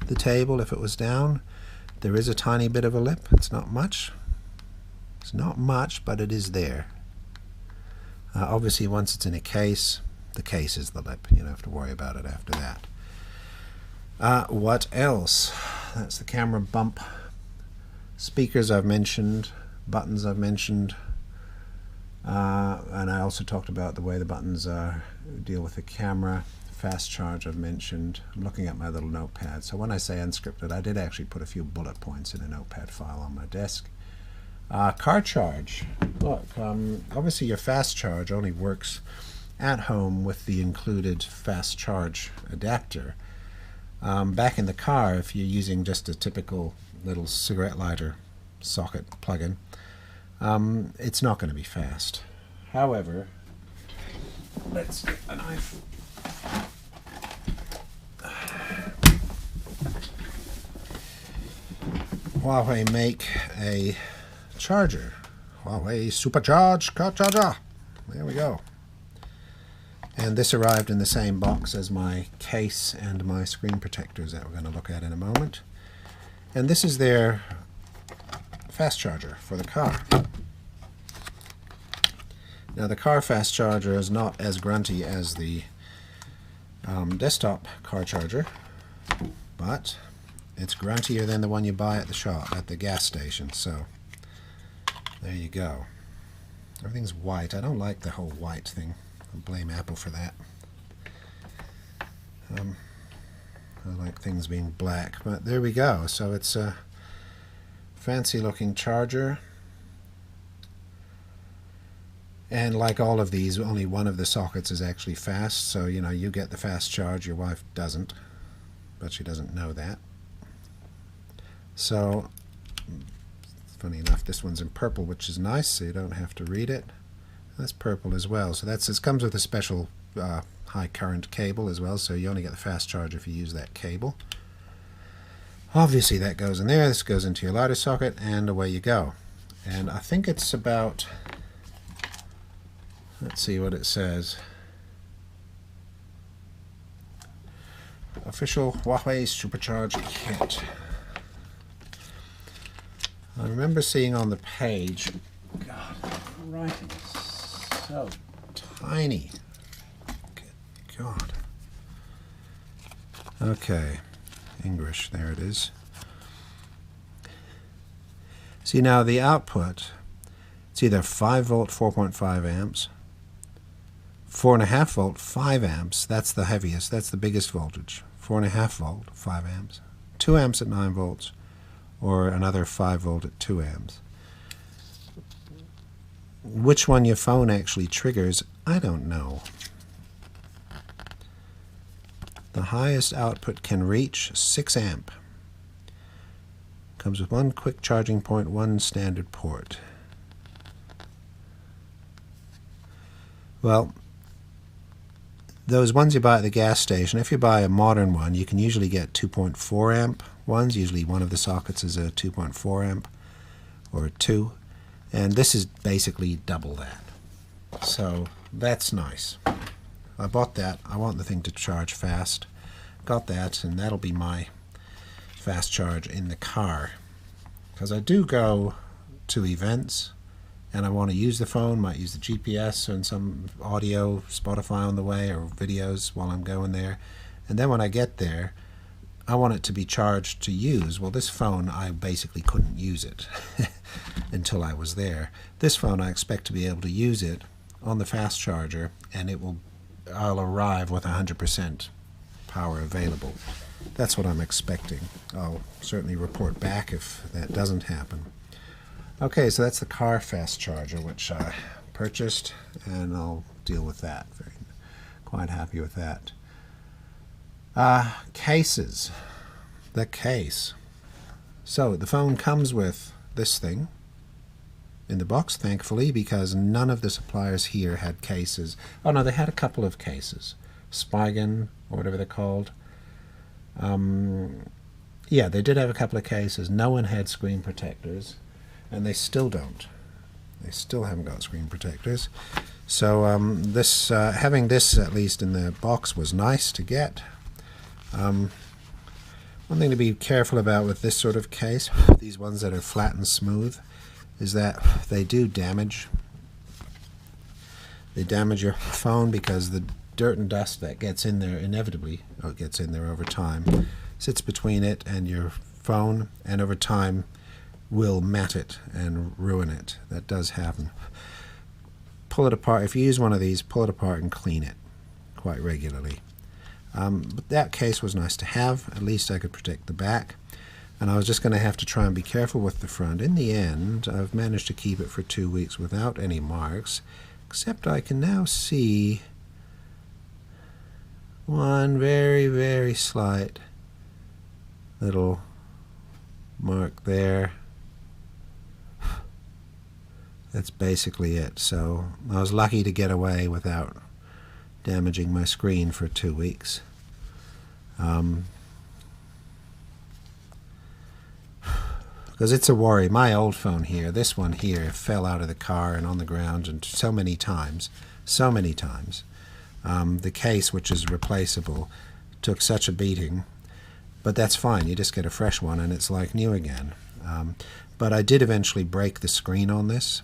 the table if it was down. There is a tiny bit of a lip. It's not much. It's not much, but it is there. Obviously, once it's in a case, the case is the lip. You don't have to worry about it after that. What else? That's the camera bump. Speakers I've mentioned. buttons I've mentioned, and I also talked about the way the buttons deal with the camera. Fast charge I've mentioned. I'm looking at my little notepad. So when I say unscripted, I did actually put a few bullet points in a notepad file on my desk. Car charge. Look, obviously your fast charge only works at home with the included fast charge adapter. Back in the car, if you're using just a typical little cigarette lighter socket plug-in, it's not going to be fast. However, let's get a knife. Huawei make a charger. Huawei supercharged car charger. There we go. And this arrived in the same box as my case and my screen protectors that we're going to look at in a moment. And this is their fast charger for the car. Now the car fast charger is not as grunty as the desktop car charger, but it's gruntier than the one you buy at the shop, at the gas station. So there you go. Everything's white. I don't like the whole white thing. I blame Apple for that. I like things being black, but there we go. So it's a fancy looking charger. And like all of these, only one of the sockets is actually fast. So, you know, you get the fast charge, your wife doesn't, but she doesn't know that. So, funny enough, this one's in purple, which is nice, so you don't have to read it. That's purple as well. So it comes with a special high current cable as well, so you only get the fast charge if you use that cable. Obviously that goes in there, this goes into your lighter socket, and away you go. And I think it's about, let's see what it says. Official Huawei Supercharged Kit. I remember seeing on the page, God, the writing is so tiny. Good God. Okay, English, there it is. See now the output, it's either 5 volt 4.5 amps, 4.5 volt 5 amps, that's the heaviest, that's the biggest voltage, 4.5 volt 5 amps, 2 amps at 9 volts, or another 5 volt at 2 amps. Which one your phone actually triggers, I don't know. The highest output can reach 6 amp. Comes with one quick charging point, one standard port. Well, those ones you buy at the gas station, if you buy a modern one, you can usually get 2.4 amp ones. Usually one of the sockets is a 2.4 amp or a 2. And this is basically double that. So that's nice. I bought that. I want the thing to charge fast. Got that, and that'll be my fast charge in the car. Because I do go to events and I want to use the phone, might use the GPS and some audio, Spotify on the way, or videos while I'm going there. And then when I get there, I want it to be charged to use. Well, this phone, I basically couldn't use it until I was there. This phone, I expect to be able to use it on the fast charger, and I'll arrive with 100% power available. That's what I'm expecting. I'll certainly report back if that doesn't happen. Okay, so that's the car fast charger, which I purchased, and I'll deal with that. Quite happy with that. Cases. The case. So the phone comes with this thing in the box, thankfully, because none of the suppliers here had cases. Oh no, they had a couple of cases. Spigen, or whatever they're called. Yeah, they did have a couple of cases. No one had screen protectors, and they still don't. They still haven't got screen protectors. So having this at least in the box was nice to get. One thing to be careful about with this sort of case, these ones that are flat and smooth, is that they do damage. They damage your phone because the dirt and dust that gets in there inevitably, or gets in there over time, sits between it and your phone, and over time will mat it and ruin it. That does happen. Pull it apart. If you use one of these, pull it apart and clean it quite regularly. But that case was nice to have. At least I could protect the back. And I was just going to have to try and be careful with the front. In the end, I've managed to keep it for 2 weeks without any marks, except I can now see one very, very slight little mark there. That's basically it. So I was lucky to get away without damaging my screen for 2 weeks. Because it's a worry. My old phone here, this one here, fell out of the car and on the ground and so many times. The case, which is replaceable, took such a beating, but that's fine. You just get a fresh one and it's like new again. But I did eventually break the screen on this.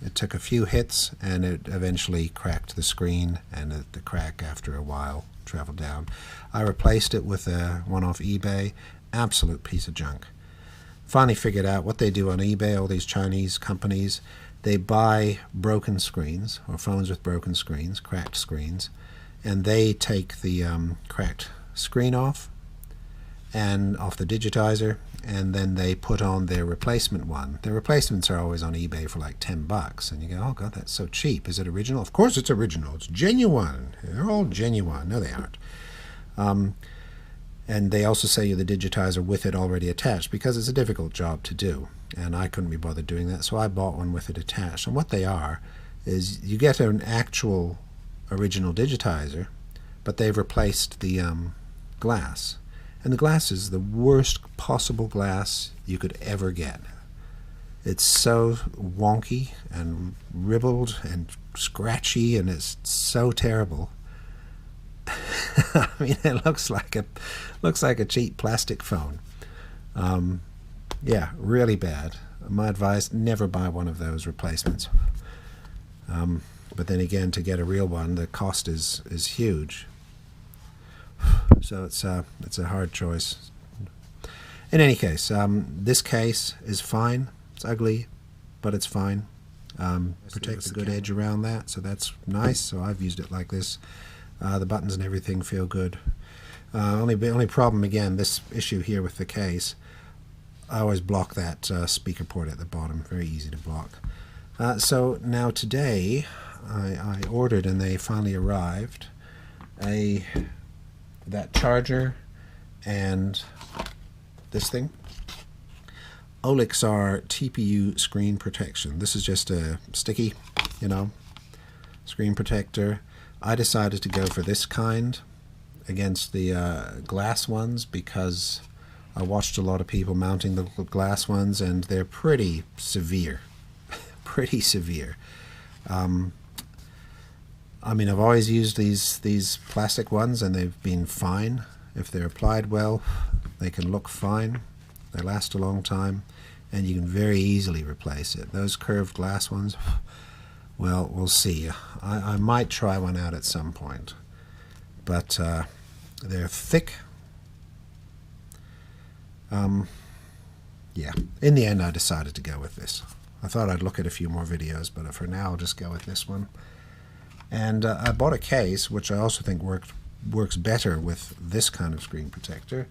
It took a few hits and it eventually cracked the screen, and the crack after a while traveled down. I replaced it with one off eBay. Absolute piece of junk. Finally figured out what they do on eBay, all these Chinese companies. They buy broken screens, or phones with broken screens, cracked screens, and they take the cracked screen off and off the digitizer, and then they put on their replacement one. Their replacements are always on eBay for like $10, and you go, oh god, that's so cheap. Is it original? Of course it's original. It's genuine. They're all genuine. No, they aren't. And they also sell you the digitizer with it already attached, because it's a difficult job to do, and I couldn't be bothered doing that, so I bought one with it attached. And what they are is you get an actual original digitizer, but they've replaced the glass. And the glass is the worst possible glass you could ever get. It's so wonky and ribbled and scratchy, and it's so terrible. I mean, it looks like a cheap plastic phone. Yeah, really bad. My advice: never buy one of those replacements. But then again, to get a real one, the cost is huge. So it's a hard choice. In any case, this case is fine. It's ugly, but it's fine. Protects a good edge around that, so that's nice. So I've used it like this. The buttons and everything feel good. Only problem, again, this issue here with the case, I always block that speaker port at the bottom. Very easy to block. So now today I ordered, and they finally arrived, that charger and this thing, Olixar TPU Screen Protection. This is just a sticky, screen protector. I decided to go for this kind against the glass ones, because I watched a lot of people mounting the glass ones, and they're pretty severe. Pretty severe. I mean, I've always used these plastic ones, and they've been fine. If they're applied well, they can look fine. They last a long time, and you can very easily replace it. Those curved glass ones, well, we'll see. I might try one out at some point, but they're thick. Yeah, in the end I decided to go with this. I thought I'd look at a few more videos, but for now I'll just go with this one. And I bought a case, which I also think works better with this kind of screen protector.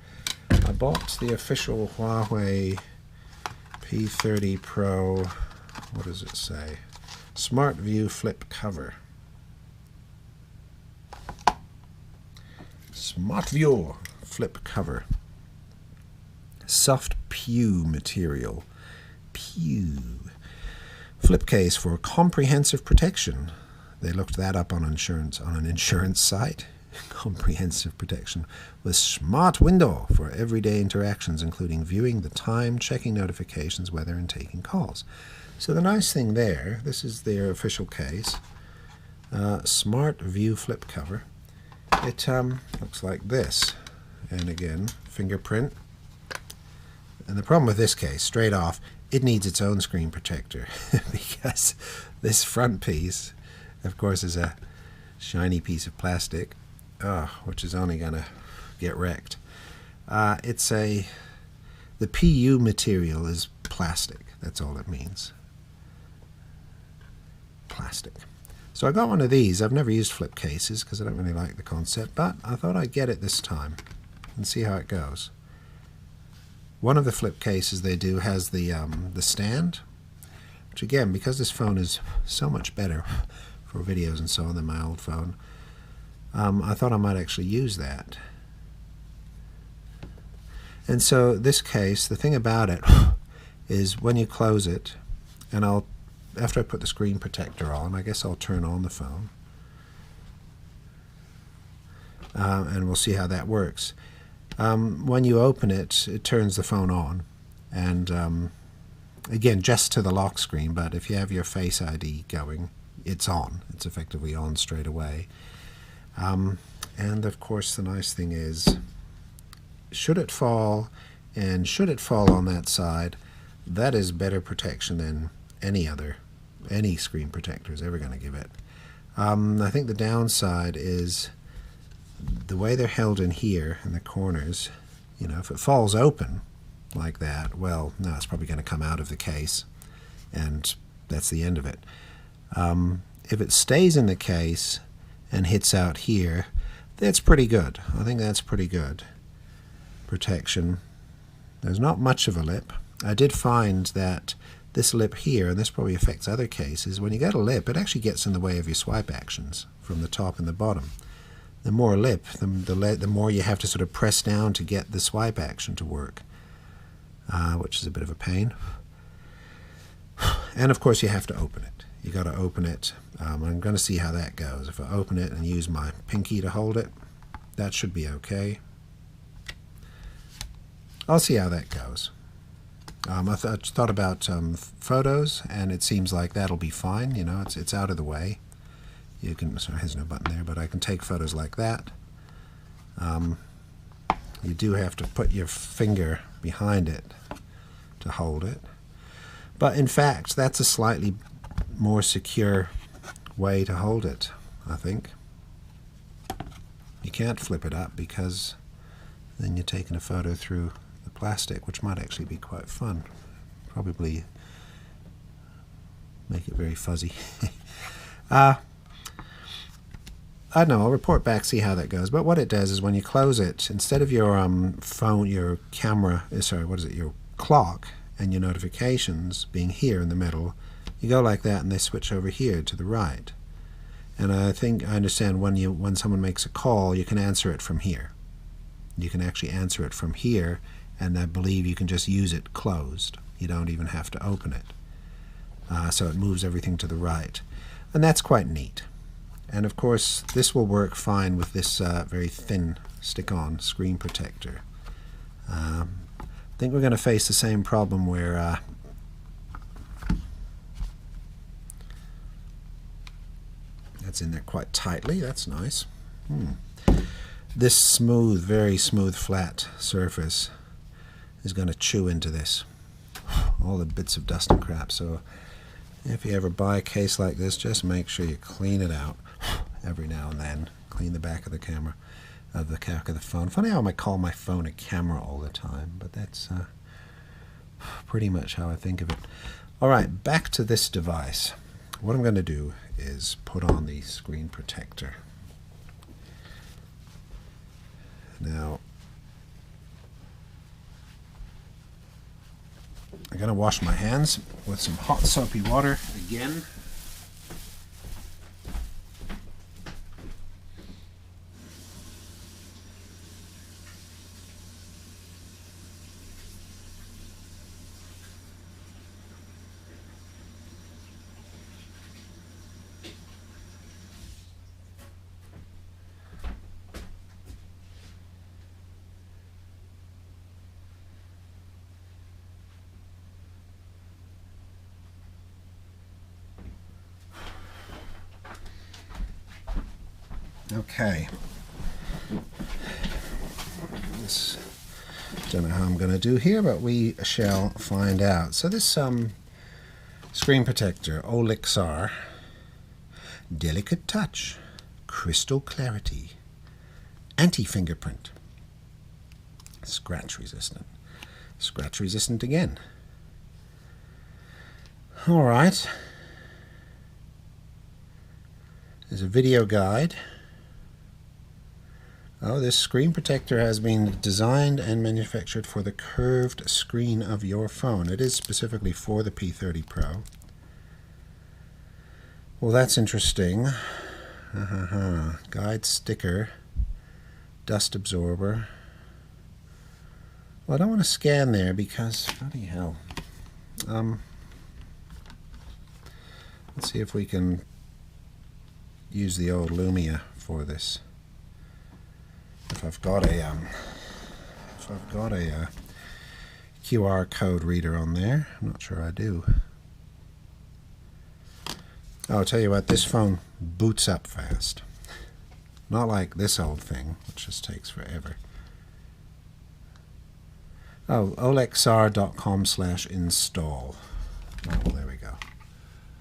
I bought the official Huawei P30 Pro, what does it say? Smart View Flip Cover. Smart View Flip Cover. Soft PU material. PU. Flip case for comprehensive protection. They looked that up on an insurance site. Comprehensive protection with smart window for everyday interactions, including viewing the time, checking notifications, weather, and taking calls. So the nice thing there, this is their official case. Smart View Flip Cover. It looks like this. And again, fingerprint. And the problem with this case, straight off, it needs its own screen protector, because this front piece, of course, is a shiny piece of plastic, which is only going to get wrecked. The PU material is plastic. That's all it means. Plastic. So I got one of these. I've never used flip cases because I don't really like the concept, but I thought I'd get it this time and see how it goes. One of the flip cases they do has the stand, which again, because this phone is so much better for videos and so on than my old phone, I thought I might actually use that. And so this case, the thing about it is when you close it, and after I put the screen protector on, I guess I'll turn on the phone, and we'll see how that works. When you open it, it turns the phone on, and again, just to the lock screen, but if you have your Face ID going, it's on. It's effectively on straight away. And of course, the nice thing is, should it fall, and should it fall on that side, that is better protection than any screen protector is ever going to give it. I think the downside is the way they're held in here in the corners. You know, if it falls open like that, well, no, it's probably going to come out of the case, and that's the end of it. If it stays in the case and hits out here, that's pretty good. I think that's pretty good protection. There's not much of a lip. I did find that this lip here, and this probably affects other cases, when you get a lip, it actually gets in the way of your swipe actions from the top and the bottom. The more lip, the more you have to sort of press down to get the swipe action to work, which is a bit of a pain. And of course you have to open it. You got to open it. I'm going to see how that goes. If I open it and use my pinky to hold it, that should be okay. I'll see how that goes. I thought about photos, and it seems like that'll be fine. You know, it's out of the way. You can, sorry, there's no button there, but I can take photos like that. You do have to put your finger behind it to hold it. But in fact, that's a slightly more secure way to hold it, I think. You can't flip it up because then you're taking a photo through the plastic, which might actually be quite fun. Probably make it very fuzzy. I don't know, I'll report back, see how that goes. But what it does is when you close it, instead of your phone, your camera, sorry, what is it, your clock and your notifications being here in the middle, you go like that and they switch over here to the right. And I think I understand when someone makes a call, you can answer it from here. You can actually answer it from here, and I believe you can just use it closed. You don't even have to open it. So it moves everything to the right. And that's quite neat. And of course, this will work fine with this very thin stick-on screen protector. I think we're going to face the same problem where that's in there quite tightly. That's nice. This smooth, very smooth, flat surface is going to chew into this, all the bits of dust and crap. So if you ever buy a case like this, just make sure you clean it out every now and then. Clean the back of the camera, of the back of the phone. Funny how I might call my phone a camera all the time, but that's pretty much how I think of it. All right, back to this device. What I'm going to do is put on the screen protector. Now, I'm going to wash my hands with some hot soapy water again. Okay. Don't know how I'm going to do here, but we shall find out. So this screen protector, Olixar, delicate touch, crystal clarity, anti-fingerprint, scratch resistant again. Alright. There's a video guide. Oh, this screen protector has been designed and manufactured for the curved screen of your phone. It is specifically for the P30 Pro. Well, that's interesting. Guide sticker, dust absorber. Well, I don't want to scan there because, bloody hell. Let's see if we can use the old Lumia for this. If I've got a QR code reader on there. I'm not sure I do. Oh, I'll tell you what, this phone boots up fast. Not like this old thing, which just takes forever. Oh, olixar.com/install. Oh, well, there we go.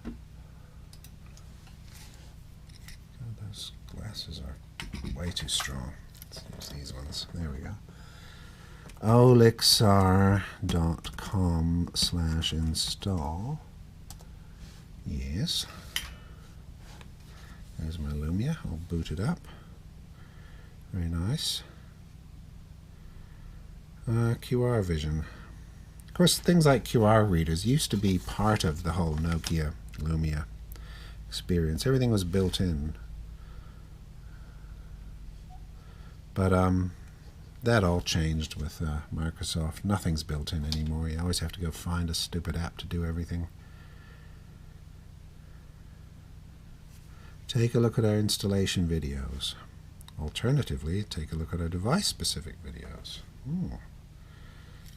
God, those glasses are way too strong. Let's use these ones. There we go. Olixar.com/install. Yes. There's my Lumia. I'll boot it up. Very nice. QR vision. Of course, things like QR readers used to be part of the whole Nokia Lumia experience. Everything was built in. But that all changed with Microsoft. Nothing's built in anymore. You always have to go find a stupid app to do everything. Take a look at our installation videos. Alternatively, take a look at our device-specific videos. Ooh.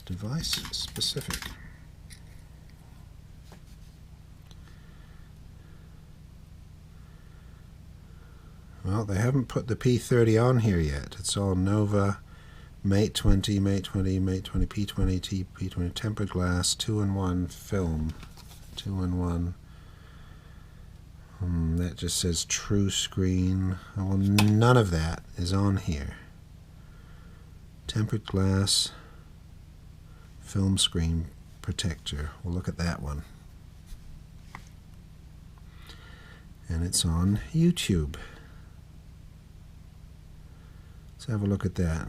Device-specific. Well, they haven't put the P30 on here yet. It's all Nova, Mate 20, Mate 20, Mate 20, P20, P20, tempered glass, 2-in-1 film, 2-in-1. That just says True Screen. Well, none of that is on here. Tempered glass, film screen protector. We'll look at that one. And it's on YouTube. Let's have a look at that.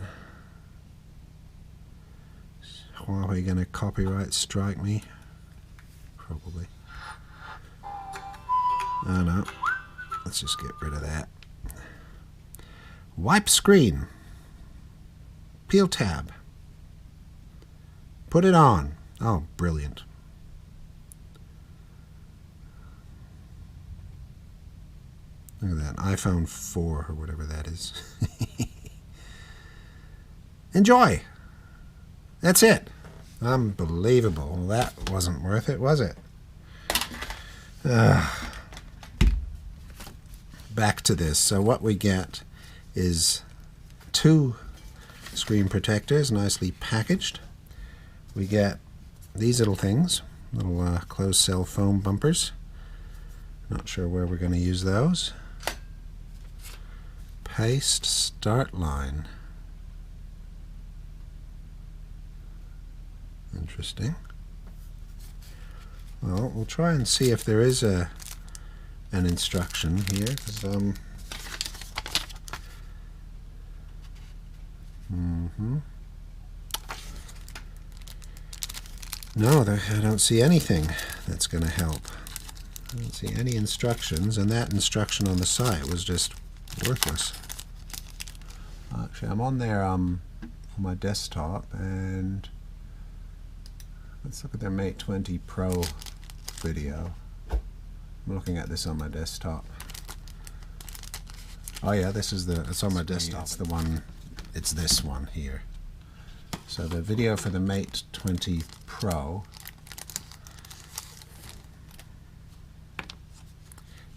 Is Huawei going to copyright strike me? Probably. Oh no. Let's just get rid of that. Wipe screen. Peel tab. Put it on. Oh, brilliant. Look at that. iPhone 4 or whatever that is. Enjoy. That's it. Unbelievable. Well, that wasn't worth it, was it? Back to this. So what we get is 2 screen protectors, nicely packaged. We get these little things, little closed cell foam bumpers. Not sure where we're going to use those. Paste start line. Interesting. Well, we'll try and see if there is an instruction here, because no, I don't see anything that's going to help. I don't see any instructions, and that instruction on the site was just worthless. Actually, I'm on there on my desktop, and let's look at their Mate 20 Pro video. I'm looking at this on my desktop. Oh yeah, it's on my desktop. It's the one, it's this one here. So the video for the Mate 20 Pro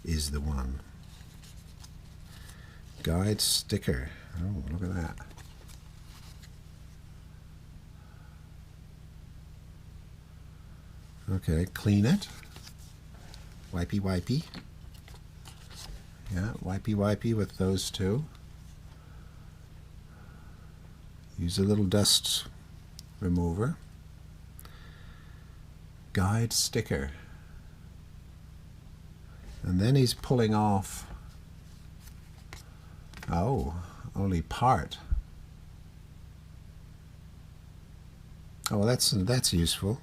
is the one. Guide sticker. Oh, look at that. Okay, clean it. Wipey wipey. Yeah, wipey wipey with those 2. Use a little dust remover. Guide sticker. And then he's pulling off, oh, only part. Oh, well, that's useful.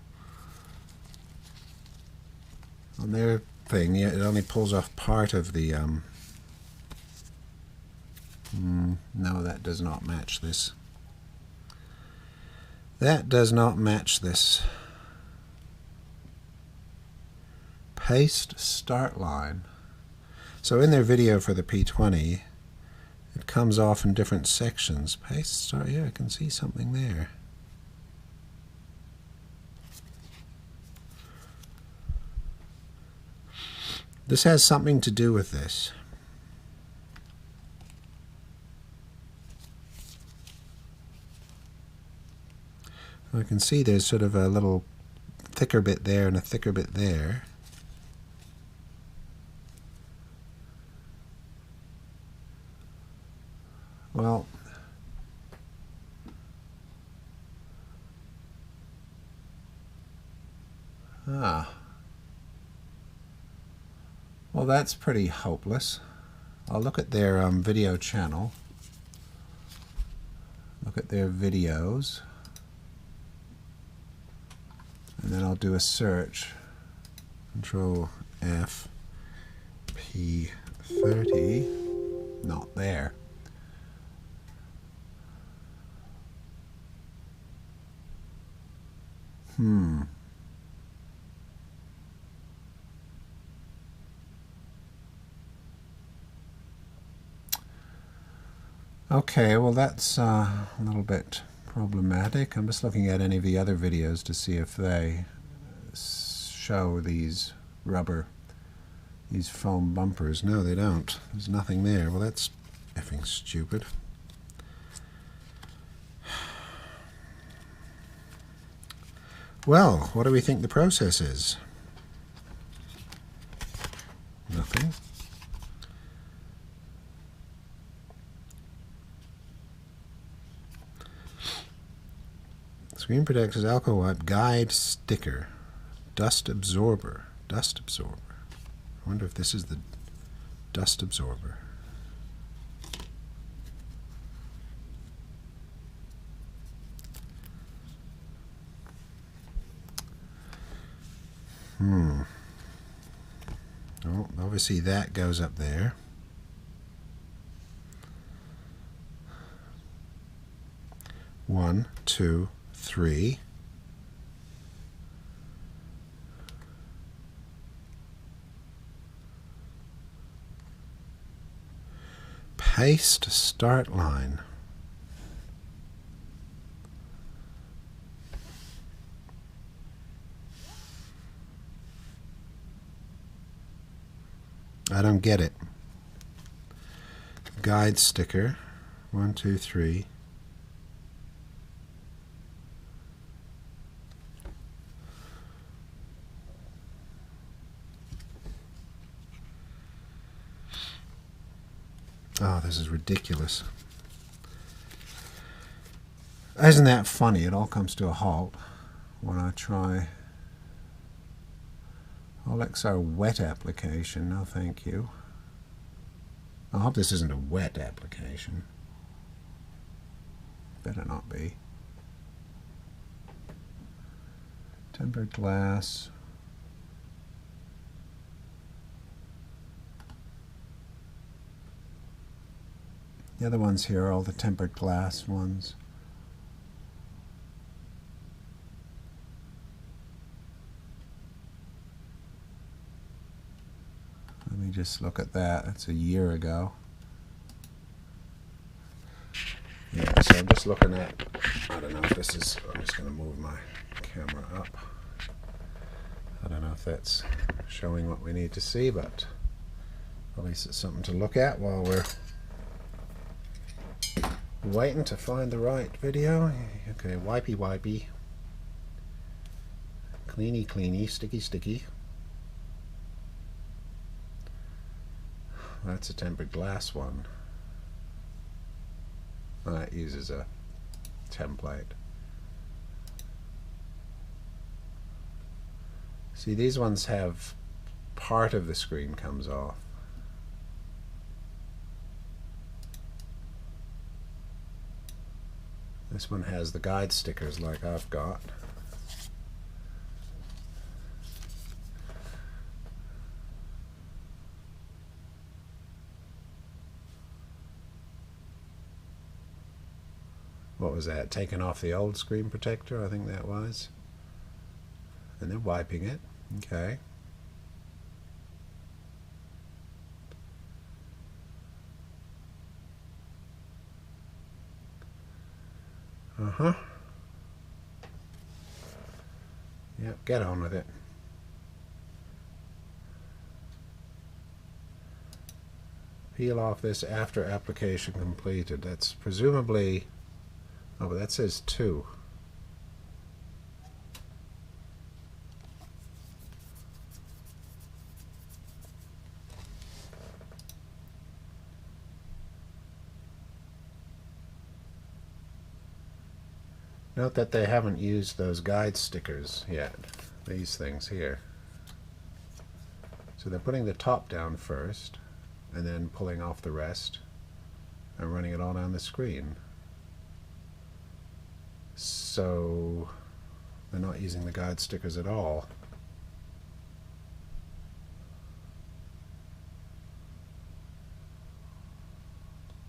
On their thing, it only pulls off part of the, no, that does not match this. That does not match this. Paste start line. So in their video for the P20, it comes off in different sections. Paste start, yeah, I can see something there. This has something to do with this. I can see there's sort of a little thicker bit there and a thicker bit there. Well, well, that's pretty hopeless. I'll look at their video channel. Look at their videos. And then I'll do a search. Control F, P30, not there. Okay, well that's a little bit problematic. I'm just looking at any of the other videos to see if they show these foam bumpers. No, they don't. There's nothing there. Well, that's effing stupid. Well, what do we think the process is? Nothing. Screen Protector's alcohol wipe guide sticker. Dust absorber. Dust absorber. I wonder if this is the dust absorber. Oh, obviously that goes up there. One, two, three. Paste start line. I don't get it. Guide sticker. 1, 2, 3. Oh, this is ridiculous. Isn't that funny? It all comes to a halt when I try Olixar wet application. No, thank you. I hope this isn't a wet application. Better not be. Tempered glass. The other ones here are all the tempered glass ones. Let me just look at that. That's a year ago. Yeah, so I'm just looking at, I don't know if this is, I'm just going to move my camera up. I don't know if that's showing what we need to see, but at least it's something to look at while we're waiting to find the right video. Okay, wipey wipey. Cleany cleany, sticky sticky. That's a tempered glass one. That uses a template. See, these ones have part of the screen comes off. This one has the guide stickers like I've got. What was that? Taking off the old screen protector, I think that was. And then wiping it. Okay. Uh-huh. Yep, get on with it. Peel off this after application completed. That's presumably... Oh, but that says 2. Note that they haven't used those guide stickers yet, these things here. So they're putting the top down first, and then pulling off the rest, and running it all down the screen. So they're not using the guide stickers at all.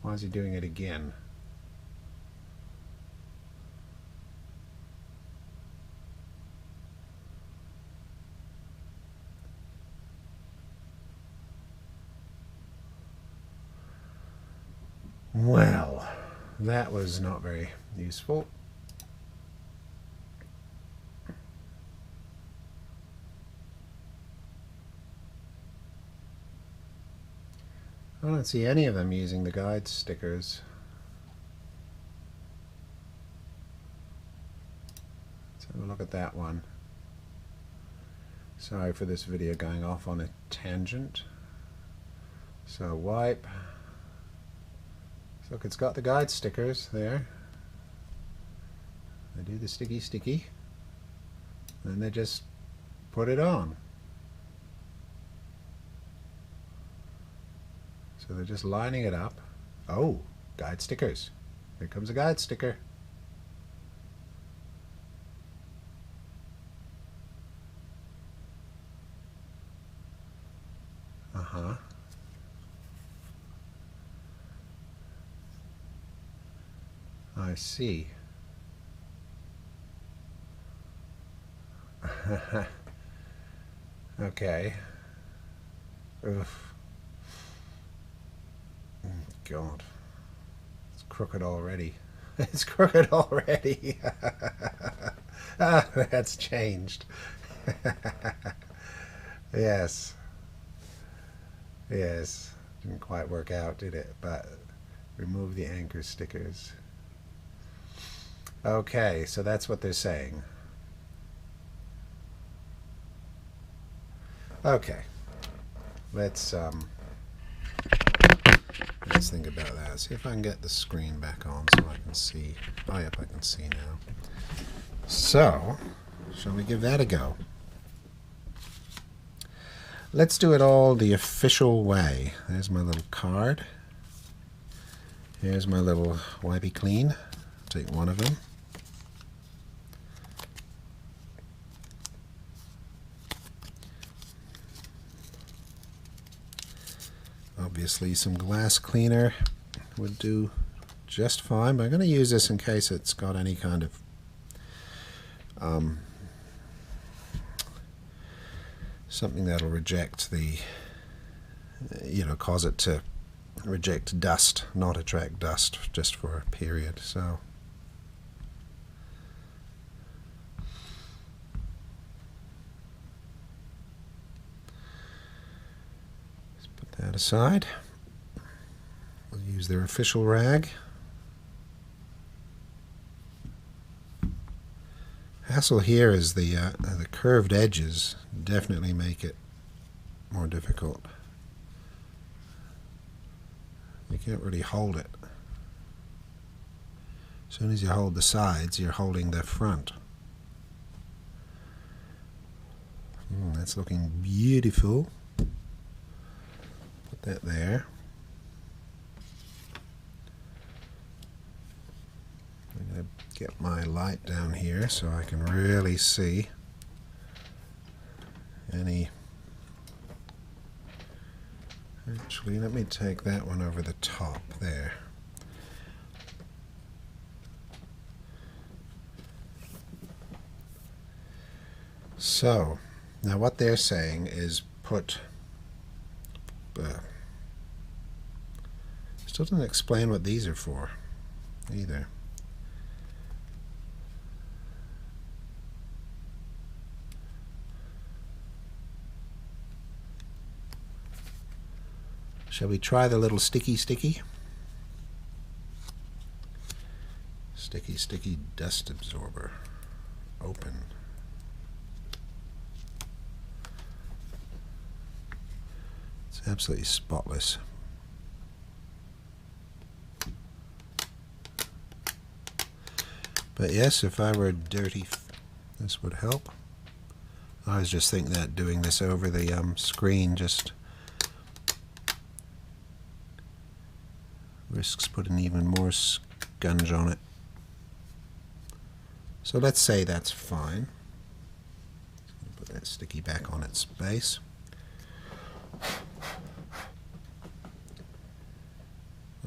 Why is he doing it again? Well, that was not very useful. I don't see any of them using the guide stickers. Let's have a look at that one. Sorry for this video going off on a tangent. So wipe. Look, it's got the guide stickers there. They do the sticky, and they just put it on. So they're just lining it up. Oh, guide stickers. Here comes a guide sticker. Uh-huh. I see. Okay. Oof. God. It's crooked already. It's crooked already. Ah, that's changed. Yes. Yes. Didn't quite work out, did it? But remove the anchor stickers. Okay, so that's what they're saying. Okay. Let's think about that. See if I can get the screen back on so I can see. Oh, yep, I can see now. So, shall we give that a go? Let's do it all the official way. There's my little card. Here's my little wipey clean. Take one of them. Obviously some glass cleaner would do just fine, but I'm going to use this in case it's got any kind of something that'll reject the, cause it to reject dust, not attract dust just for a period. So let's put that aside. We'll use their official rag. Hassle here is the curved edges definitely make it more difficult. You can't really hold it. As soon as you hold the sides, you're holding the front. That's looking beautiful. Put that there. I'm going to get my light down here so I can really see any. Actually, let me take that one over the top there. So, now what they're saying is put... still doesn't explain what these are for, either. Shall we try the little sticky dust absorber? Open. It's absolutely spotless. But yes, if I were dirty, this would help. I was just thinking that doing this over the screen just risks putting even more scunge on it. So let's say that's fine. Put that sticky back on its base.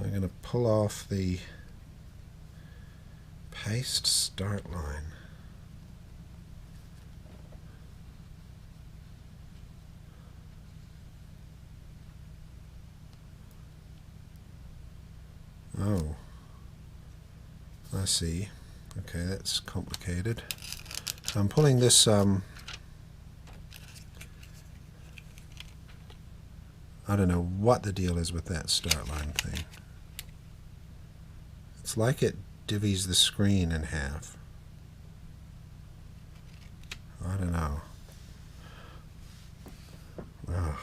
I'm going to pull off the paste start line. Oh, I see. Okay, that's complicated. I'm pulling this I don't know what the deal is with that start line thing. It's like it divvies the screen in half. I don't know. Ugh.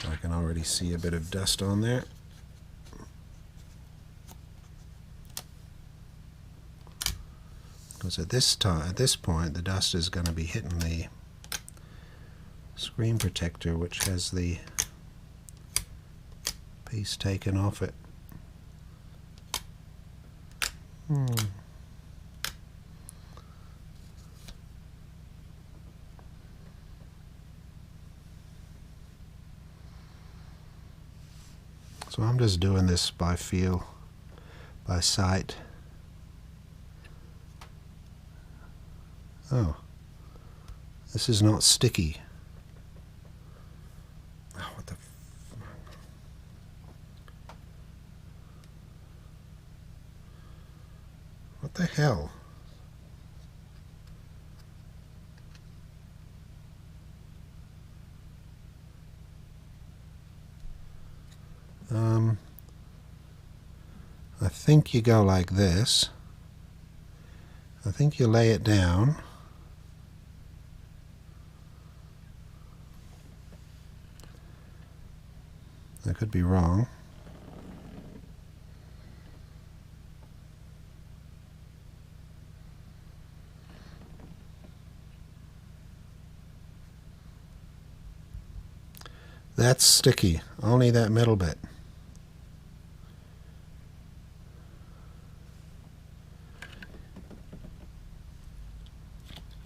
I can already see a bit of dust on there. Because at this point, the dust is going to be hitting the screen protector, which has the piece taken off it. So I'm just doing this by feel, by sight. Oh, this is not sticky. Oh, what the what the hell? I think you go like this. I think you lay it down. I could be wrong. That's sticky, only that middle bit.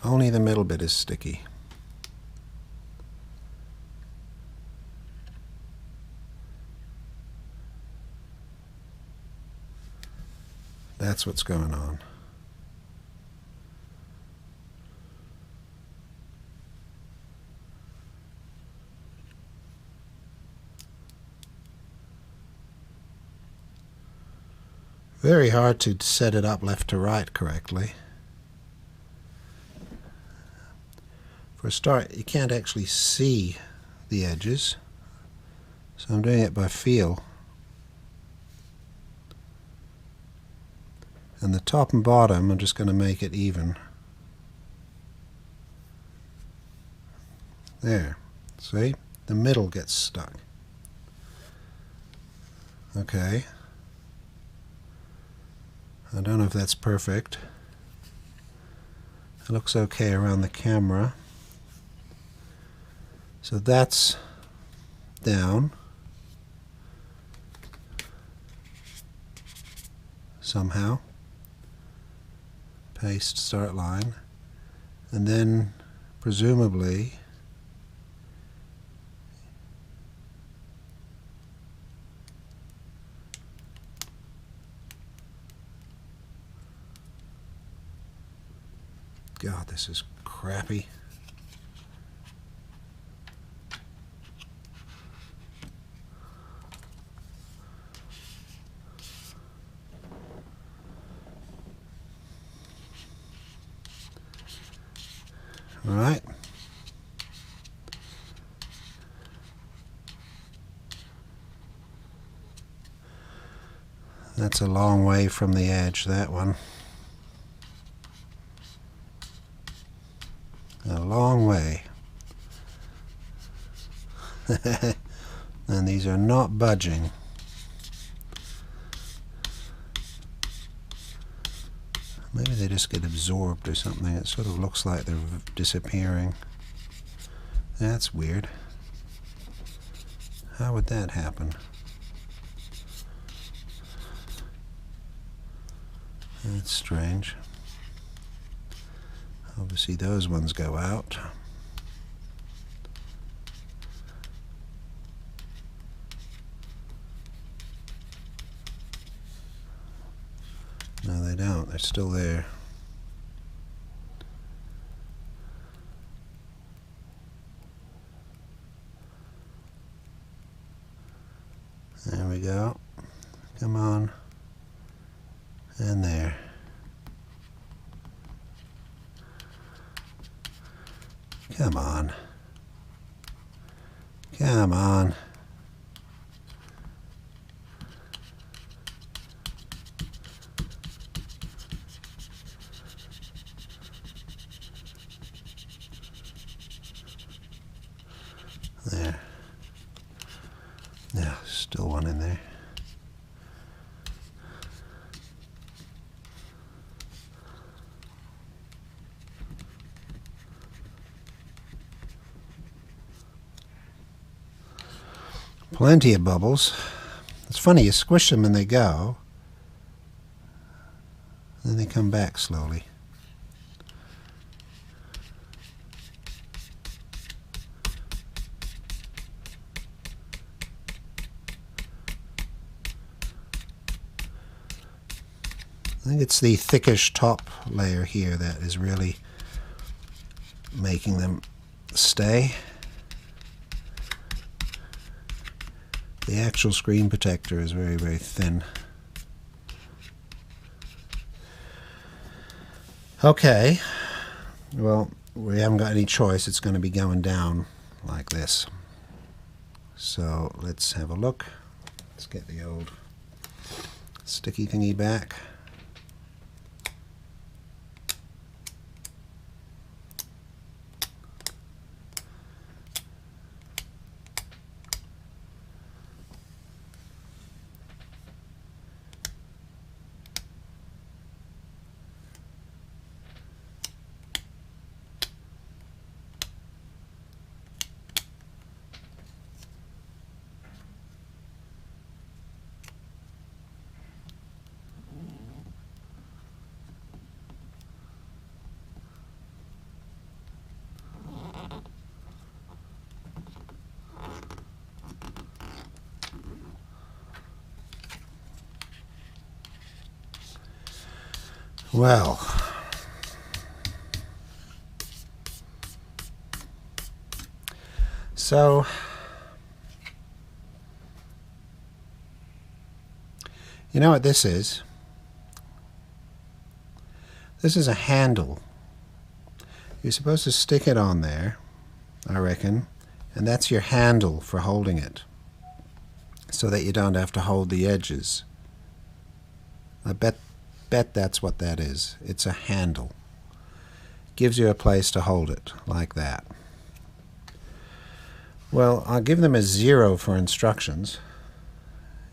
Only the middle bit is sticky. That's what's going on. Very hard to set it up left to right correctly. For a start, you can't actually see the edges, so I'm doing it by feel. And the top and bottom, I'm just going to make it even. There. See? The middle gets stuck. Okay. I don't know if that's perfect. It looks okay around the camera. So that's down somehow. Paste start line. And then presumably God, this is crappy. All right. That's a long way from the edge, that one. A long way. And these are not budging. Maybe they just get absorbed or something. It sort of looks like they're disappearing. That's weird. How would that happen? That's strange. Obviously those ones go out. No, they don't. They're still there. There we go. Come on. And there. Come on. Come on. There. Yeah, still one in there. Plenty of bubbles. It's funny, you squish them and they go, then they come back slowly. I think it's the thickish top layer here that is really making them stay. The actual screen protector is very, very thin. Okay, well, we haven't got any choice. It's going to be going down like this. So let's have a look. Let's get the old sticky thingy back. Well, so you know what this is? This is a handle. You're supposed to stick it on there, I reckon, and that's your handle for holding it, so that you don't have to hold the edges. I bet that's what that is. It's a handle. Gives you a place to hold it, like that. Well, I'll give them a 0 for instructions.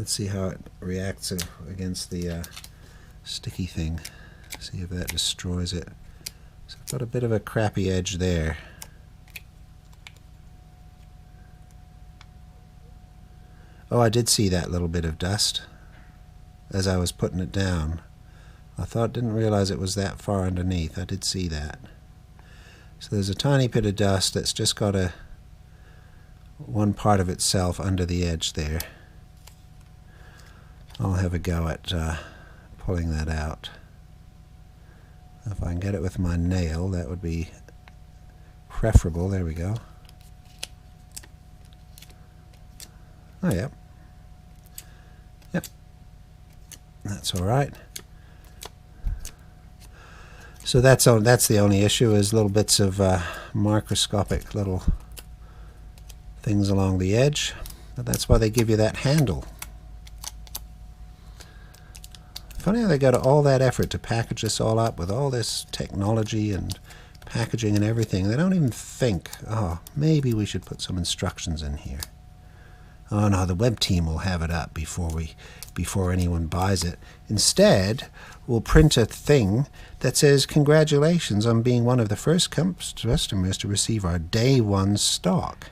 Let's see how it reacts against the sticky thing. See if that destroys it. So I've got a bit of a crappy edge there. Oh, I did see that little bit of dust as I was putting it down. Didn't realize it was that far underneath. I did see that. So there's a tiny bit of dust that's just got one part of itself under the edge there. I'll have a go at pulling that out. If I can get it with my nail, that would be preferable. There we go. Oh, yeah. Yep. That's all right. So that's the only issue, is little bits of microscopic little things along the edge. But that's why they give you that handle. Funny how they go to all that effort to package this all up with all this technology and packaging and everything. They don't even think, oh, maybe we should put some instructions in here. Oh no, the web team will have it up before anyone buys it. Instead, we'll print a thing that says, congratulations on being one of the first customers to receive our day one stock.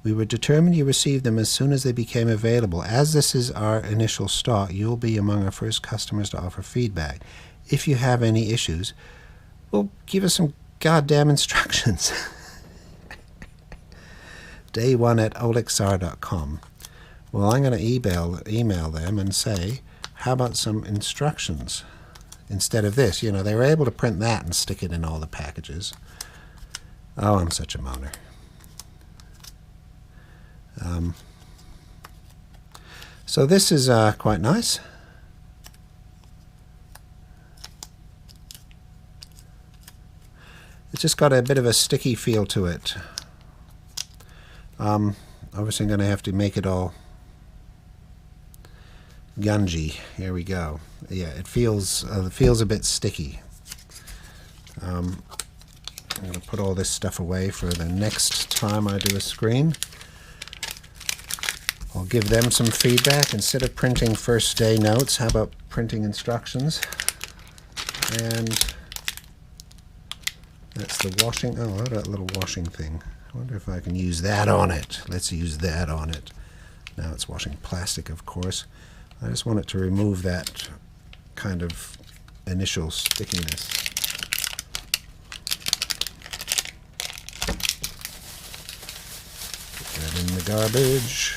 We were determined you received them as soon as they became available. As this is our initial stock, you'll be among our first customers to offer feedback. If you have any issues, well, give us some goddamn instructions. Day one at olixar.com. Well, I'm going to email them and say, how about some instructions? Instead of this, you know, they were able to print that and stick it in all the packages. Oh, I'm such a moaner. So this is quite nice. It's just got a bit of a sticky feel to it. Obviously I'm going to have to make it all gungy. Here we go. Yeah, it feels a bit sticky. I'm going to put all this stuff away for the next time I do a screen. I'll give them some feedback. Instead of printing first day notes, how about printing instructions? And that's the washing. Oh, what about that little washing thing? I wonder if I can use that on it. Let's use that on it. Now it's washing plastic, of course. I just want it to remove that kind of initial stickiness. Put that in the garbage.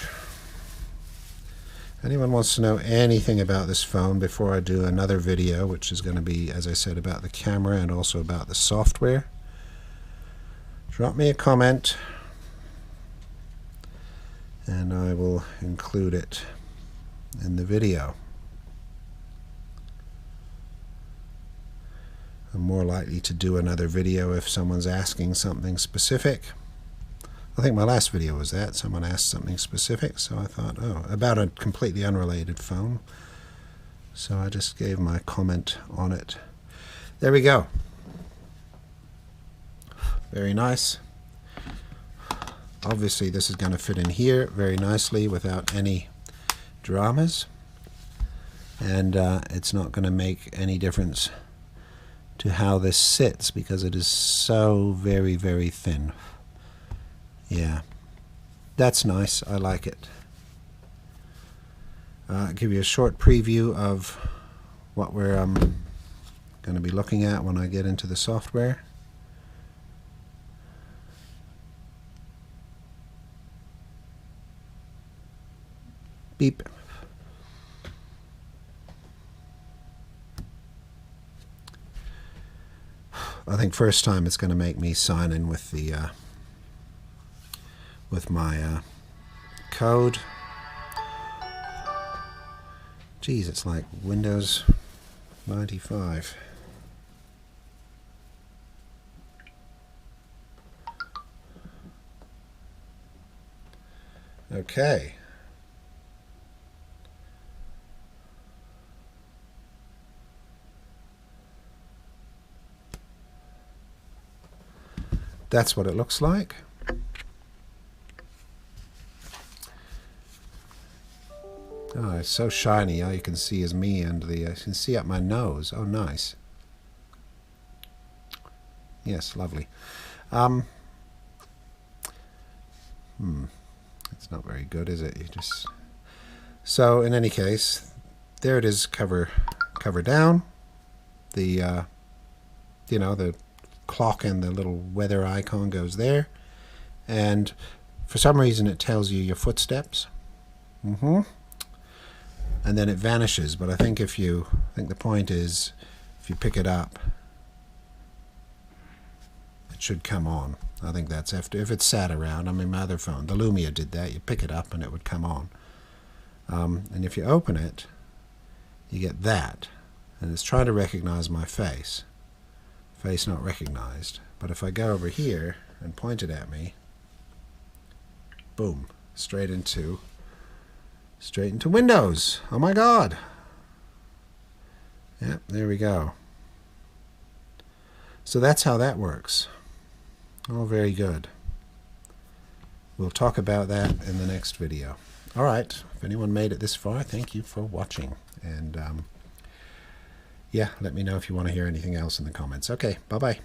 If anyone wants to know anything about this phone before I do another video, which is going to be, as I said, about the camera and also about the software, drop me a comment and I will include it in the video. I'm more likely to do another video if someone's asking something specific. I think my last video was that. Someone asked something specific, so I thought, oh, about a completely unrelated phone. So I just gave my comment on it. There we go. Very nice. Obviously this is going to fit in here very nicely without any dramas. And it's not going to make any difference to how this sits because it is so very, very thin. Yeah, that's nice. I like it. I'll give you a short preview of what we're going to be looking at when I get into the software. Beep. I think first time it's going to make me sign in with the with my code. Geez, it's like Windows 95. Okay. That's what it looks like. Oh, it's so shiny. All you can see is me and you can see up my nose. Oh, nice. Yes, lovely. It's not very good, is it? So in any case, there it is. Cover down. The the clock and the little weather icon goes there, and for some reason it tells you your footsteps. And then it vanishes. But I think the point is, if you pick it up, it should come on. I think that's if it's sat around. I mean, my other phone, the Lumia, did that. You pick it up and it would come on. And if you open it, you get that. And it's trying to recognize my face. Face not recognized. But if I go over here and point it at me, boom, straight into Windows. Oh my God. Yep, there we go. So that's how that works. Oh, very good. We'll talk about that in the next video. All right. If anyone made it this far, thank you for watching. And yeah, let me know if you want to hear anything else in the comments. Okay, bye-bye.